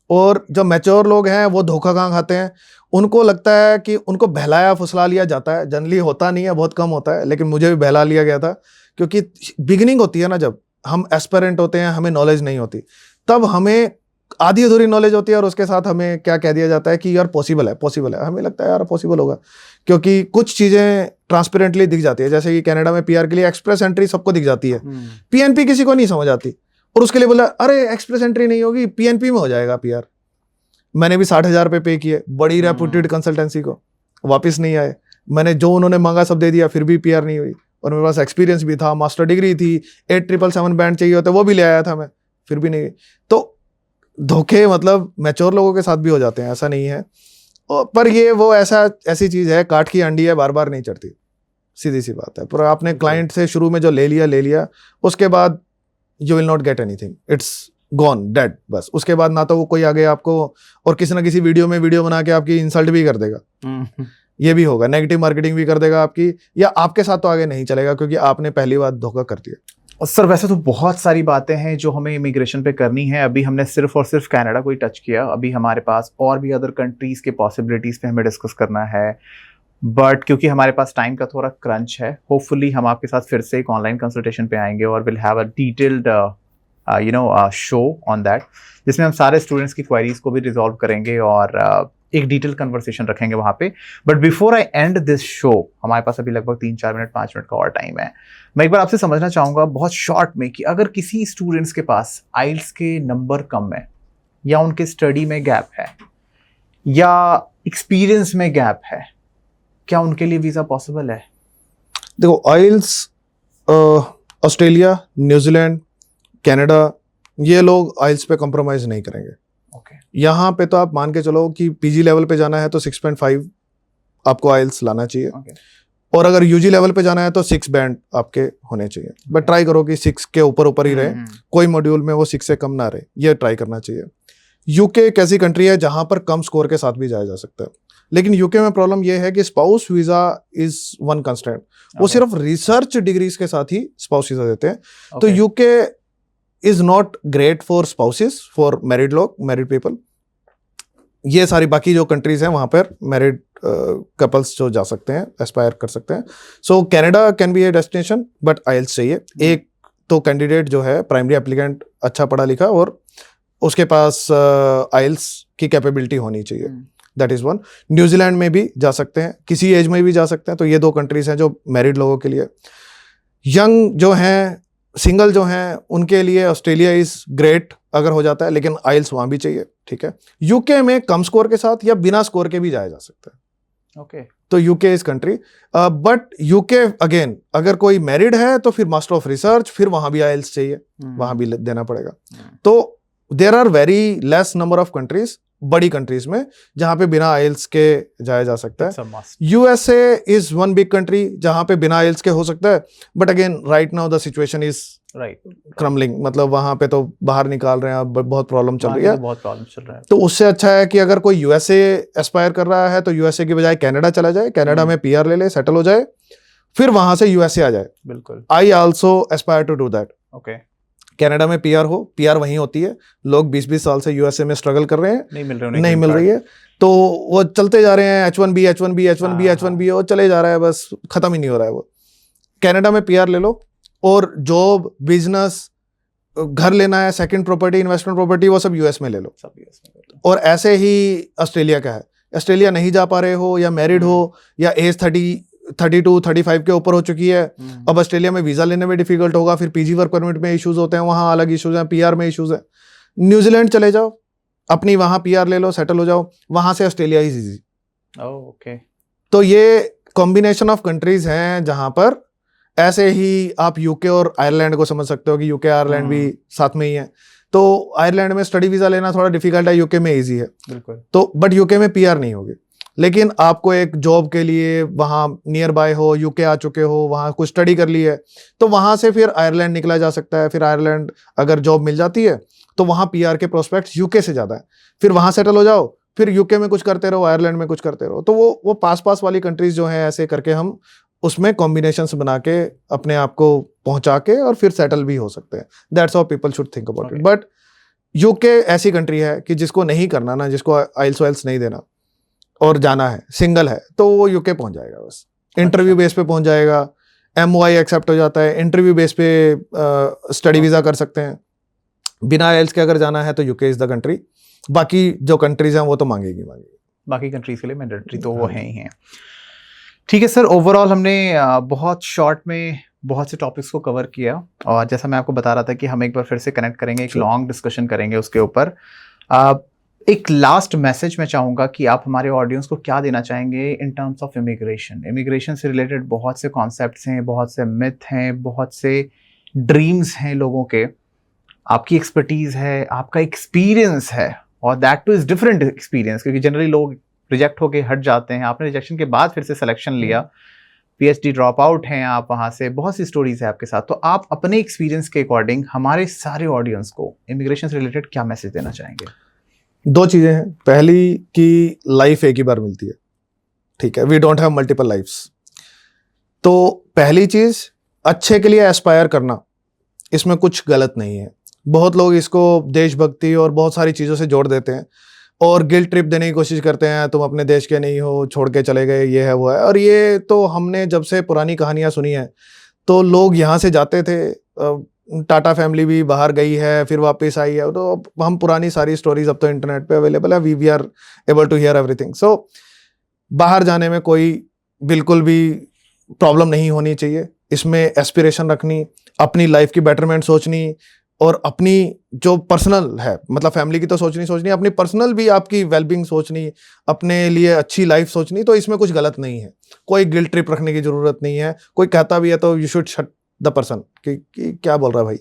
और जो मैच्योर लोग हैं वो धोखा कहाँ खाते हैं, उनको लगता है कि उनको बहलाया फुसला लिया जाता है। जनरली होता नहीं है, बहुत कम होता है, लेकिन मुझे भी बहला लिया गया था, क्योंकि बिगिनिंग होती है ना, जब हम एस्पिरेंट होते हैं, हमें नॉलेज नहीं होती, तब हमें आधी अधूरी नॉलेज होती है, और उसके साथ हमें क्या कह दिया जाता है कि यार पॉसिबल है। हमें लगता है यार पॉसिबल होगा, क्योंकि कुछ चीज़ें ट्रांसपेरेंटली दिख जाती है। जैसे कि कनाडा में पीआर के लिए एक्सप्रेस एंट्री सबको दिख जाती है, पीएनपी किसी को नहीं समझ आती, और उसके लिए बोला अरे एक्सप्रेस एंट्री नहीं होगी, पीएनपी में हो जाएगा पीआर। मैंने भी 60,000 रुपये पे किए बड़ी रेपुटेड कंसल्टेंसी को, वापस नहीं आए। मैंने जो उन्होंने मांगा सब दे दिया, फिर भी पीआर नहीं हुई। और मेरे पास एक्सपीरियंस भी था, मास्टर डिग्री थी, 8777 बैंड चाहिए होता, वो भी ले आया था मैं, फिर भी नहीं। तो धोखे मतलब मैच्योर लोगों के साथ भी हो जाते हैं, ऐसा नहीं है। पर ये वो ऐसी चीज़ है, काठ की अंडी है, बार बार नहीं चढ़ती, सीधी सी बात है। पर आपने क्लाइंट से शुरू में जो ले लिया, उसके बाद you will not get anything, it's gone dead, बस। उसके बाद ना तो वो कोई आगे आपको, और किसी ना किसी वीडियो बना के आपकी इंसल्ट भी कर देगा, ये भी होगा, नेगेटिव मार्केटिंग भी कर देगा आपकी, या आपके साथ तो आगे नहीं चलेगा क्योंकि आपने पहली बार धोखा कर दिया। और सर वैसे तो बहुत सारी बातें हैं जो हमें इमिग्रेशन पे करनी है। अभी हमने सिर्फ और सिर्फ कनाडा को ही टच किया, अभी हमारे पास और भी अदर कंट्रीज के पॉसिबिलिटीज पे हमें डिस्कस करना है, बट क्योंकि हमारे पास टाइम का थोड़ा क्रंच है, होपफुली हम आपके साथ फिर से एक ऑनलाइन कंसल्टेशन पे आएंगे और will have a detailed show on that, जिसमें हम सारे स्टूडेंट्स की क्वेरीज को भी रिजॉल्व करेंगे और एक डिटेल कन्वर्सेशन रखेंगे वहाँ पे। But before I and this show, हमारे पास अभी लगभग 3-4 मिनट 5 मिनट का और टाइम है। मैं एक बार आपसे समझना चाहूँगा बहुत शॉर्ट में कि अगर किसी स्टूडेंट्स के पास आइल्स के नंबर कम है, या उनके स्टडी में गैप है, या एक्सपीरियंस में गैप है, क्या उनके लिए वीज़ा पॉसिबल है? देखो आइल्स ऑस्ट्रेलिया, न्यूजीलैंड, कनाडा, ये लोग आइल्स पे कॉम्प्रोमाइज़ नहीं करेंगे। Okay. यहाँ पे तो आप मान के चलो कि पीजी लेवल पे जाना है तो 6.5 आपको आइल्स लाना चाहिए। Okay. और अगर यूजी लेवल पे जाना है तो 6 बैंड आपके होने चाहिए। बट ट्राई करो कि 6 के ऊपर ही रहे, कोई मॉड्यूल में वो 6 से कम ना रहे, ये ट्राई करना चाहिए। यूके एक ऐसी कंट्री है जहाँ पर कम स्कोर के साथ भी जाया जा सकता है, लेकिन यूके में प्रॉब्लम ये है कि spouse visa is one constraint, वो सिर्फ रिसर्च डिग्रीज के साथ ही स्पाउस वीजा देते हैं। तो UK is not great for spouses, for married लोग, married people। ये सारी बाकी जो कंट्रीज हैं वहाँ पर मैरिड कपल्स जो जा सकते हैं, एस्पायर कर सकते हैं। So Canada can be a destination, but IELTS चाहिए। एक तो कैंडिडेट जो है प्राइमरी एप्लीकेंट अच्छा पढ़ा लिखा और उसके पास आइल्स की कैपेबिलिटी होनी चाहिए, दैट इज़ वन। न्यूजीलैंड में भी जा सकते हैं, किसी एज में भी जा सकते हैं। तो ये 2 कंट्रीज हैं जो मैरिड लोगों के लिए। यंग जो हैं, सिंगल जो हैं, उनके लिए ऑस्ट्रेलिया इज ग्रेट अगर हो जाता है, लेकिन आइल्स वहाँ भी चाहिए, ठीक है। यूके में कम स्कोर के साथ या बिना स्कोर के भी जाया जा सकता है। ओके। तो UK is country, but UK again अगर कोई मैरिड है तो फिर मास्टर ऑफ रिसर्च, फिर वहाँ भी आइल्स चाहिए, वहाँ भी देना पड़ेगा। तो there are very less number of countries, बड़ी कंट्रीज में, जहां पे बिना आइल्स के जाया जा सकता है। USA is one big country जहां पे बिना आइल्स के हो सकता है, but again right now the situation is crumbling, मतलब वहां पे तो बाहर निकाल रहे हैं, बहुत प्रॉब्लम चल रही है, बहुत प्रॉब्लम चल रहा है। तो उससे अच्छा है कि अगर कोई यूएसए एस्पायर कर रहा है तो यूएसए की बजाय कनाडा चला जाए, कनाडा में पीआर ले ले, सेटल हो जाए, फिर वहां से यूएसए आ जाए। बिल्कुल। I also aspire to do that. Okay. Canada में पीआर हो, पीआर वहीं होती है, लोग 20-20 साल से यूएसए में स्ट्रगल कर रहे हैं, नहीं मिल रहे उन्हें नहीं green मिल card। रही है, तो वो चलते जा रहे हैं H1B H1B H1B हाँ, H1B, वो चले जा रहा है, बस खत्म ही नहीं हो रहा है वो। कनाडा में पीआर ले लो, और जॉब, बिजनेस, घर लेना है, सेकंड प्रॉपर्टी, इन्वेस्टमेंट प्रॉपर्टी, वो सब यूएस में ले लो। सब US में कर लो। और ऐसे ही ऑस्ट्रेलिया का है। ऑस्ट्रेलिया नहीं जा पा रहे हो, या मैरिड हो, या एज 32-35 के ऊपर हो चुकी है, अब ऑस्ट्रेलिया में वीजा लेने में डिफिकल्ट होगा, फिर पीजी वर्क परमिट में इश्यूज होते हैं, वहां अलग इश्यूज हैं, पीआर में इश्यूज है। न्यूजीलैंड चले जाओ, अपनी वहां पीआर ले लो, सेटल हो जाओ, वहां से ऑस्ट्रेलिया इज इजी। ओके। तो ये कॉम्बिनेशन ऑफ कंट्रीज हैं जहां पर ऐसे ही आप यूके और आयरलैंड को समझ सकते हो कि यूके आयरलैंड भी साथ में ही है। तो आयरलैंड में स्टडी वीजा लेना थोड़ा डिफिकल्ट है, यूके में इजी है। बिल्कुल। तो बट यूके में पीआर नहीं होगी, लेकिन आपको एक जॉब के लिए वहां नियर बाय हो, यूके आ चुके हो, वहां कुछ स्टडी कर ली है, तो वहां से फिर आयरलैंड निकला जा सकता है। फिर आयरलैंड अगर जॉब मिल जाती है तो वहां पीआर के प्रोस्पेक्ट्स यूके से ज्यादा है, फिर वहां सेटल हो जाओ, फिर यूके में कुछ करते रहो, आयरलैंड में कुछ करते रहो। तो वो पास वाली कंट्रीज जो हैं, ऐसे करके हम उसमें कॉम्बिनेशंस बना के अपने आप को पहुंचा के और फिर सेटल भी हो सकते हैं। That's how people should think about it. But UK ऐसी कंट्री है कि जिसको नहीं करना ना, जिसको आइल्स वाइल्स नहीं देना और जाना है, सिंगल है, तो वो यूके पहुंच जाएगा, बस इंटरव्यू बेस पे पहुंच जाएगा, MOI एक्सेप्ट हो जाता है, इंटरव्यू बेस पे स्टडी वीजा कर सकते हैं। बिना आइल्स के अगर जाना है तो यूके इज द कंट्री। बाकी जो कंट्रीज हैं वो तो मांगेगी। बाकी कंट्रीज के लिए मैंडेटरी तो वो है ही हैं। ठीक है सर, ओवरऑल हमने बहुत शॉर्ट में बहुत से टॉपिक्स को कवर किया, और जैसा मैं आपको बता रहा था कि हम एक बार फिर से कनेक्ट करेंगे, एक लॉन्ग डिस्कशन करेंगे उसके ऊपर। एक लास्ट मैसेज मैं चाहूँगा कि आप हमारे ऑडियंस को क्या देना चाहेंगे इन टर्म्स ऑफ इमिग्रेशन से रिलेटेड बहुत से कॉन्सेप्ट्स हैं, बहुत से मिथ हैं, बहुत से ड्रीम्स हैं लोगों के। आपकी एक्सपर्टीज़ है, आपका एक्सपीरियंस है, और that two is different experience, क्योंकि जनरली लोग रिजेक्ट होके हट जाते हैं। आपने रिजेक्शन के बाद फिर से सिलेक्शन लिया, PhD ड्रॉप आउट हैं आप, वहाँ से बहुत सी स्टोरीज है आपके साथ। तो आप अपने एक्सपीरियंस के अकॉर्डिंग हमारे सारे ऑडियंस को इमिग्रेशन से रिलेटेड क्या मैसेज देना चाहेंगे? 2 चीजें हैं। पहली कि लाइफ एक ही बार मिलती है, ठीक है, we don't have multiple lifes. तो पहली चीज, अच्छे के लिए एस्पायर करना, इसमें कुछ गलत नहीं है। बहुत लोग इसको देशभक्ति और बहुत सारी चीजों से जोड़ देते हैं और गिल्ट ट्रिप देने की कोशिश करते हैं, तुम अपने देश के नहीं हो, छोड़ के चले गए, ये है वो है। और ये तो हमने जब से पुरानी कहानियां सुनी है, तो लोग यहाँ से जाते थे, टाटा फैमिली भी बाहर गई है, फिर वापस आई है, तो हम पुरानी सारी स्टोरीज अब तो इंटरनेट पे अवेलेबल है, we are able to hear everything. So बाहर जाने में कोई बिल्कुल भी प्रॉब्लम नहीं होनी चाहिए। इसमें एस्पिरेशन रखनी, अपनी लाइफ की बेटरमेंट सोचनी, और अपनी जो पर्सनल है, मतलब फैमिली की तो सोचनी, अपनी पर्सनल भी आपकी वेलबींग सोचनी, अपने लिए अच्छी लाइफ सोचनी, तो इसमें कुछ गलत नहीं है। कोई गिल्ट ट्रिप रखने की जरूरत नहीं है। कोई कहता भी है तो you should shut the person कि क्या बोल रहा है भाई,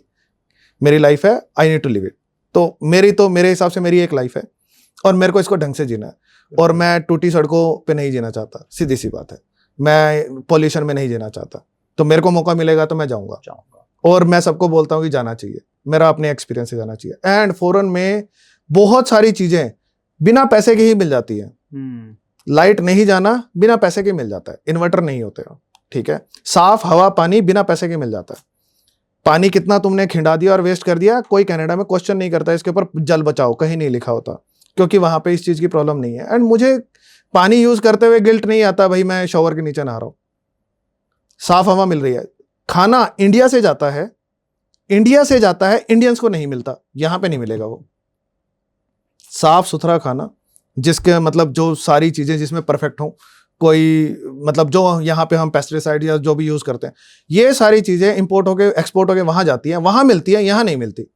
मेरी लाइफ है, I need to live it. तो मेरे हिसाब से मेरी एक लाइफ है और मेरे को इसको ढंग से जीना है, और मैं टूटी सड़कों पे नहीं जीना चाहता, सीधी सी बात है। मैं पॉल्यूशन में नहीं जीना चाहता, तो मेरे को मौका मिलेगा तो मैं जाऊंगा। और मैं सबको बोलता हूँ कि जाना चाहिए, मेरा अपने एक्सपीरियंस से जाना चाहिए। एंड फॉरेन में बहुत सारी चीजें बिना पैसे के ही मिल जाती है। लाइट नहीं जाना बिना पैसे के मिल जाता है, इन्वर्टर नहीं होते हो, ठीक है। साफ हवा पानी बिना पैसे के मिल जाता है। पानी कितना तुमने खिंडा दिया और वेस्ट कर दिया, कोई कनाडा में क्वेश्चन नहीं करता इसके ऊपर, जल बचाओ कहीं नहीं लिखा होता, क्योंकि वहां पे इस चीज की प्रॉब्लम नहीं है। एंड मुझे पानी यूज करते हुए गिल्ट नहीं आता, भाई मैं शॉवर के नीचे नहा रहा हूं, साफ हवा मिल रही है। खाना इंडिया से जाता है, इंडियंस को नहीं मिलता, यहां पे नहीं मिलेगा वो साफ सुथरा खाना, जिसके मतलब जो सारी चीजें जिसमें परफेक्ट हो, कोई मतलब जो यहाँ पे हम पेस्टिसाइड या जो भी यूज करते हैं, ये सारी चीजें इंपोर्ट होके एक्सपोर्ट होके वहां जाती हैं, वहां मिलती है, यहाँ नहीं मिलती।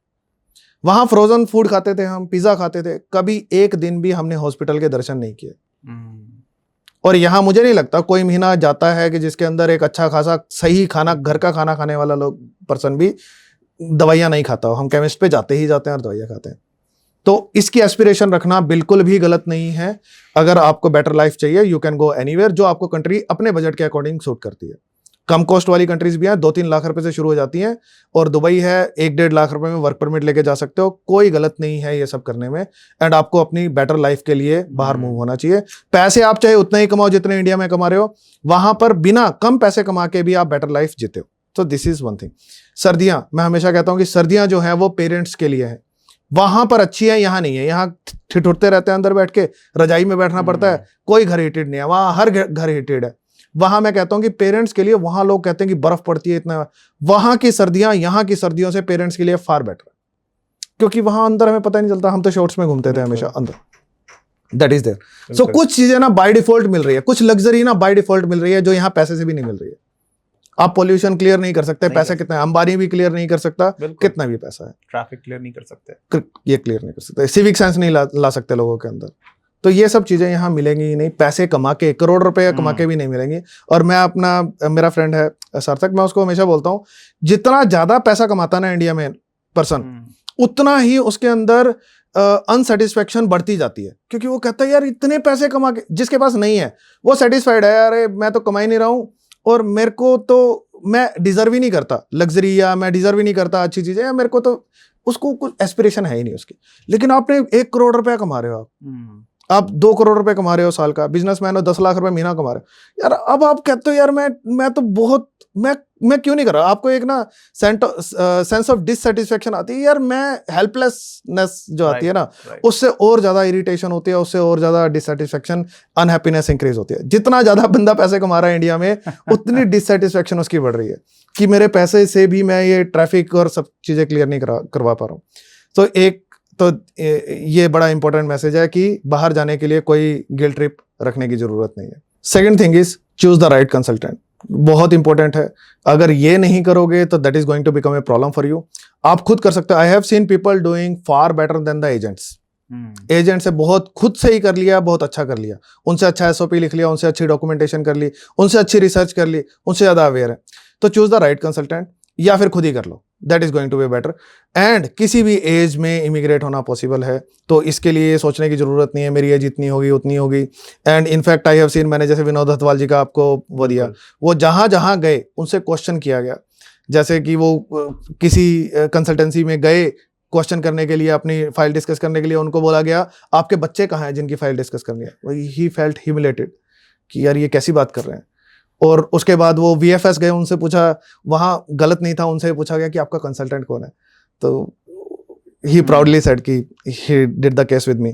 वहां फ्रोजन फूड खाते थे हम, पिज्जा खाते थे, कभी एक दिन भी हमने हॉस्पिटल के दर्शन नहीं किए। और यहाँ मुझे नहीं लगता कोई महीना जाता है कि जिसके अंदर एक अच्छा खासा सही खाना, घर का खाना खाने वाला लोग पर्सन भी दवाइयाँ नहीं खाता हो। हम केमिस्ट पे जाते ही जाते हैं और दवाइयाँ खाते हैं। तो इसकी एस्पिरेशन रखना बिल्कुल भी गलत नहीं है। अगर आपको बेटर लाइफ चाहिए, यू कैन गो एनीवेयर, जो आपको कंट्री अपने बजट के अकॉर्डिंग सूट करती है। कम कॉस्ट वाली कंट्रीज भी हैं, 2-3 लाख रुपए से शुरू हो जाती हैं, और दुबई है 1-1.5 लाख रुपए में वर्क परमिट लेके जा सकते हो, कोई गलत नहीं है ये सब करने में। एंड आपको अपनी बेटर लाइफ के लिए बाहर मूव होना चाहिए। पैसे आप चाहे उतना ही कमाओ जितने इंडिया में कमा रहे हो, वहां पर बिना कम पैसे कमा के भी आप बेटर लाइफ जीते हो। तो दिस इज वन थिंग। सर्दियां, मैं हमेशा कहता हूं कि सर्दियां जो है वो पेरेंट्स के लिए है, वहां पर अच्छी है, यहाँ नहीं है। यहाँ ठिठुरते रहते हैं अंदर बैठ के, रजाई में बैठना पड़ता है, कोई घर हीटेड नहीं है, वहां हर घर हीटेड है। वहां मैं कहता हूं कि पेरेंट्स के लिए, वहां लोग कहते हैं कि बर्फ पड़ती है इतना, वहां की सर्दियां यहाँ की सर्दियों से पेरेंट्स के लिए फार बेटर, क्योंकि वहां अंदर हमें पता नहीं चलता, हम तो शॉर्ट्स में घूमते थे हमेशा अंदर। That is there. सो कुछ चीजें ना बाय डिफॉल्ट मिल रही है, कुछ लग्जरी ना बाय डिफॉल्ट मिल रही है, जो यहाँ पैसे से भी नहीं मिल रही है। आप पॉल्यूशन क्लियर नहीं कर सकते, पैसे कितना है, अंबानी भी क्लियर नहीं कर सकता, कितना भी पैसा है, ट्रैफिक क्लियर नहीं कर सकते, ये क्लियर नहीं कर सकते, सिविक सेंस नहीं ला सकते लोगों के अंदर। तो ये सब चीजें यहाँ मिलेंगी ही नहीं, पैसे कमा के, करोड़ रुपए कमा के भी नहीं मिलेंगी। और मैं मेरा फ्रेंड है सार्थक, मैं उसको हमेशा बोलता हूँ, जितना ज्यादा पैसा कमाता ना इंडिया में पर्सन, उतना ही उसके अंदर अनसेटिस्फेक्शन बढ़ती जाती है, क्योंकि वो कहता है यार इतने पैसे कमा के, जिसके पास नहीं है वो सेटिस्फाइड है, अरे मैं तो कमा ही नहीं रहा हूँ, और मेरे को तो, मैं डिजर्व ही नहीं करता लग्जरी, या मैं डिजर्व ही नहीं करता अच्छी चीजें, या मेरे को तो, उसको कुछ एस्पिरेशन है ही नहीं उसकी। लेकिन आपने 1 करोड़ रुपया कमा रहे हो, आप 2 करोड़ रुपए कमा रहे हो साल का, बिजनेसमैन हो 10 लाख रुपए महीना कमा रहे हो यार। अब आप कहते हो यार मैं तो बहुत, मैं क्यों नहीं कर रहा। आपको एक ना सेंस ऑफ डिससेटिस्फेक्शन आती है यार, मैं हेल्पलेसनेस जो आती है ना, उससे और ज्यादा इरिटेशन होती है, उससे और ज्यादा डिससेटिस्फेक्शन, अनहैप्पीनेस इंक्रीज होती है। जितना ज्यादा बंदा पैसे कमा रहा है इंडिया में, उतनी डिससेटिस्फेक्शन उसकी बढ़ रही है कि मेरे पैसे से भी मैं ये ट्रैफिक और सब चीजें क्लियर नहीं करवा पा रहा हूँ। तो ये बड़ा इंपॉर्टेंट मैसेज है कि बाहर जाने के लिए कोई गिल्ट ट्रिप रखने की जरूरत नहीं है। Second thing is choose the right consultant, बहुत इंपॉर्टेंट है। अगर ये नहीं करोगे तो that is going to become a problem for you. आप खुद कर सकते हो। I have seen people doing far better than the agents. Agent से बहुत खुद से ही कर लिया, बहुत अच्छा कर लिया, उनसे अच्छा एसओपी लिख लिया, उनसे अच्छी डॉक्यूमेंटेशन कर ली, उनसे अच्छी रिसर्च कर ली, उनसे ज्यादा अवेयर है। तो चूज द राइट कंसल्टेंट, या फिर खुद ही कर लो, that is going to be better. And किसी भी एज में इमिग्रेट होना पॉसिबल है, तो इसके लिए सोचने की जरूरत नहीं है मेरी एज इतनी होगी उतनी होगी। And in fact I have scene, मैंने जैसे विनोद हथवाल जी का आपको वो दिया, वो जहां जहां गए उनसे क्वेश्चन किया गया, जैसे कि वो किसी कंसल्टेंसी में गए क्वेश्चन करने के लिए, अपनी फाइल डिस्कस करने के लिए, उनको बोला गया आपके बच्चे कहाँ हैं जिनकी फाइल डिस्कस करनी है। ही फेल्ट ह्यूमिलेटेड कि यार ये कैसी बात कर रहे हैं। और उसके बाद वो VFS गए, उनसे पूछा, वहां गलत नहीं था, उनसे पूछा गया कि आपका कंसल्टेंट कौन है, तो ही प्राउडली सेड कि he did the case with me.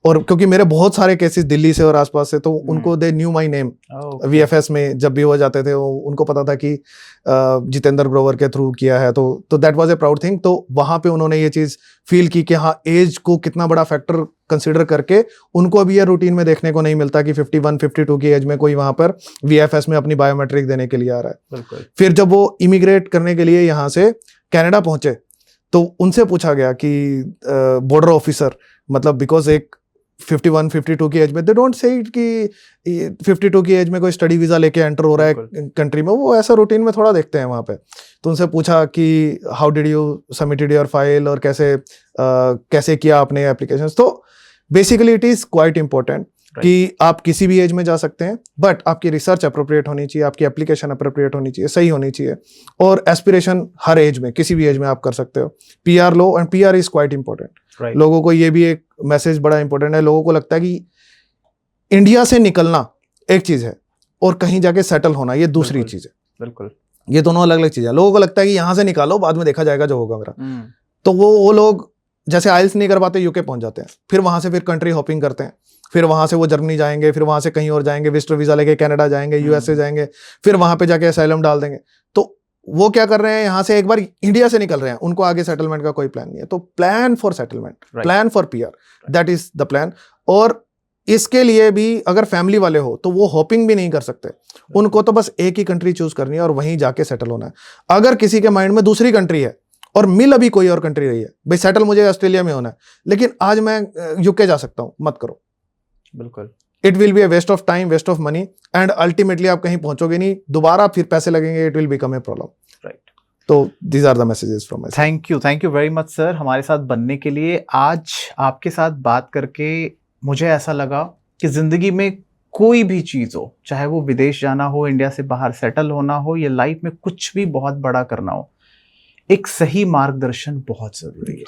और क्योंकि मेरे बहुत सारे केसेस दिल्ली से और आसपास से, तो उनको they knew my name. VFS में जब भी वो जाते थे, उनको पता था कि जितेंद्र ग्रोवर के थ्रू किया है, तो that was A proud thing. तो वहां पे उन्होंने ये चीज फील की कि हाँ, एज को कितना बड़ा फैक्टर कंसिडर करके उनको अभी ये रूटीन में देखने को नहीं मिलता कि 51-52 की एज में कोई वहां पर VFS में अपनी बायोमेट्रिक देने के लिए आ रहा है। फिर जब वो इमिग्रेट करने के लिए यहाँ से कनाडा पहुंचे, तो उनसे पूछा गया कि बॉर्डर ऑफिसर, मतलब बिकॉज एक 51-52 की एज में, दे डोंट से कि 52 की एज में कोई स्टडी वीजा लेके एंटर हो रहा है कंट्री में, वो ऐसा रूटीन में थोड़ा देखते हैं वहाँ पे। तो उनसे पूछा कि how did you submitted your file, और कैसे किया आपने एप्लीकेशन। तो basically it is quite important कि आप किसी भी एज में जा सकते हैं, बट आपकी रिसर्च अप्रोप्रिएट होनी चाहिए, आपकी एप्लीकेशन अप्रोप्रिएट होनी चाहिए, सही होनी चाहिए, और एस्पिरेशन हर एज में, किसी भी एज में आप कर सकते हो। PR low, and PR is quite important. लोगों को ये भी एक मैसेज बड़ा इंपॉर्टेंट है। लोगों को लगता है कि इंडिया से निकलना एक चीज है और कहीं जाके सेटल होना ये दूसरी चीज है। बिल्कुल, ये दोनों अलग अलग चीजें हैं। लोगों को लगता है कि यहाँ से निकालो, बाद में देखा जाएगा जो होगा मेरा। तो वो लोग जैसे आइल्स नहीं कर पाते, यूके पहुंच जाते हैं, फिर वहां से फिर कंट्री हॉपिंग करते हैं, फिर वहां से वो जर्मनी जाएंगे, फिर वहां से कहीं और जाएंगे, विजिटर वीजा लेके कनाडा जाएंगे, USA जाएंगे, फिर वहां पे जाके असाइलम डाल देंगे। तो वो क्या कर रहे हैं, यहाँ से एक बार इंडिया से निकल रहे हैं, उनको आगे सेटलमेंट का कोई प्लान नहीं है। तो plan for settlement, plan for PR, that is the plan. और इसके लिए भी अगर फैमिली वाले हो तो वो हॉपिंग भी नहीं कर सकते, उनको तो बस एक ही कंट्री चूज करनी है और वहीं जाके सेटल होना है। अगर किसी के माइंड में दूसरी कंट्री है और मिल अभी कोई और कंट्री रही है, भाई सेटल मुझे ऑस्ट्रेलिया में होना है, लेकिन आज मैं UK जा सकता हूं, मत करो। बिल्कुल, it will be a waste of time, waste of money, and ultimately आप कहीं पहुंचोगे नहीं, दोबारा फिर पैसे लगेंगे, it will become a problem. Right. तो these are the messages from my side. Thank you very much sir हमारे साथ बनने के लिए। आज आपके साथ बात करके मुझे ऐसा लगा कि जिंदगी में कोई भी चीज़ हो, चाहे वो विदेश जाना हो, इंडिया से बाहर सेटल होना हो, या लाइफ में कुछ भी बहुत बड़ा करना हो, एक सही मार्गदर्शन बहुत ज़रूरी है।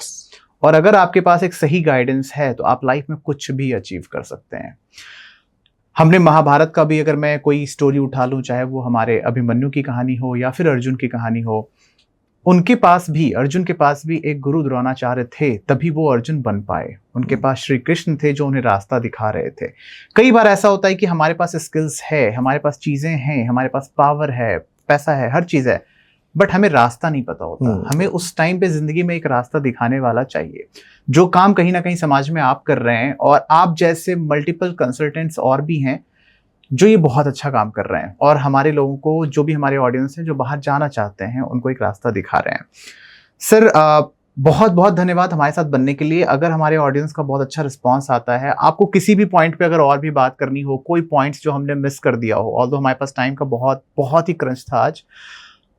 और अगर आपके पास एक सही गाइडेंस है तो आप लाइफ में कुछ भी अचीव कर सकते हैं। हमने महाभारत का भी अगर मैं कोई स्टोरी उठा लूँ, चाहे वो हमारे अभिमन्यु की कहानी हो या फिर अर्जुन की कहानी हो, उनके पास भी, अर्जुन के पास भी एक गुरु द्रोणाचार्य थे, तभी वो अर्जुन बन पाए। उनके पास श्री कृष्ण थे जो उन्हें रास्ता दिखा रहे थे। कई बार ऐसा होता है कि हमारे पास स्किल्स है, हमारे पास चीज़ें हैं, हमारे पास पावर है, पैसा है, हर चीज़ है, बट हमें रास्ता नहीं पता होता। हमें उस टाइम पे जिंदगी में एक रास्ता दिखाने वाला चाहिए। जो काम कहीं ना कहीं समाज में आप कर रहे हैं, और आप जैसे मल्टीपल कंसल्टेंट्स और भी हैं जो ये बहुत अच्छा काम कर रहे हैं, और हमारे लोगों को, जो भी हमारे ऑडियंस है जो बाहर जाना चाहते हैं, उनको एक रास्ता दिखा रहे हैं। सर बहुत बहुत धन्यवाद हमारे साथ बनने के लिए। अगर हमारे ऑडियंस का बहुत अच्छा रिस्पांस आता है, आपको किसी भी पॉइंट पे अगर और भी बात करनी हो, कोई पॉइंट्स जो हमने मिस कर दिया हो, ऑल्दो हमारे पास टाइम का बहुत बहुत ही क्रंच था आज,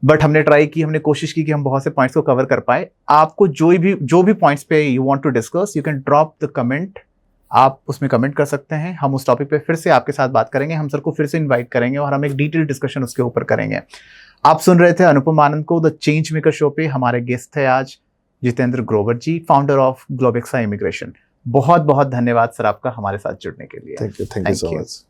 बट हमने ट्राई की, हमने कोशिश की कि हम बहुत से पॉइंट्स को कवर कर पाए। आपको जो भी पॉइंट्स पे you want to discuss, you can drop the comment. आप उसमें कमेंट कर सकते हैं, हम उस टॉपिक पे फिर से आपके साथ बात करेंगे। हम सर को फिर से इनवाइट करेंगे और हम एक डिटेल डिस्कशन उसके ऊपर करेंगे। आप सुन रहे थे अनुपम आनंद को द चेंज मेकर शो पे। हमारे गेस्ट थे आज जितेंद्र ग्रोवर जी, फाउंडर ऑफ ग्लोबेक्सा इमिग्रेशन। बहुत बहुत धन्यवाद सर आपका हमारे साथ जुड़ने के लिए। Thank you so much.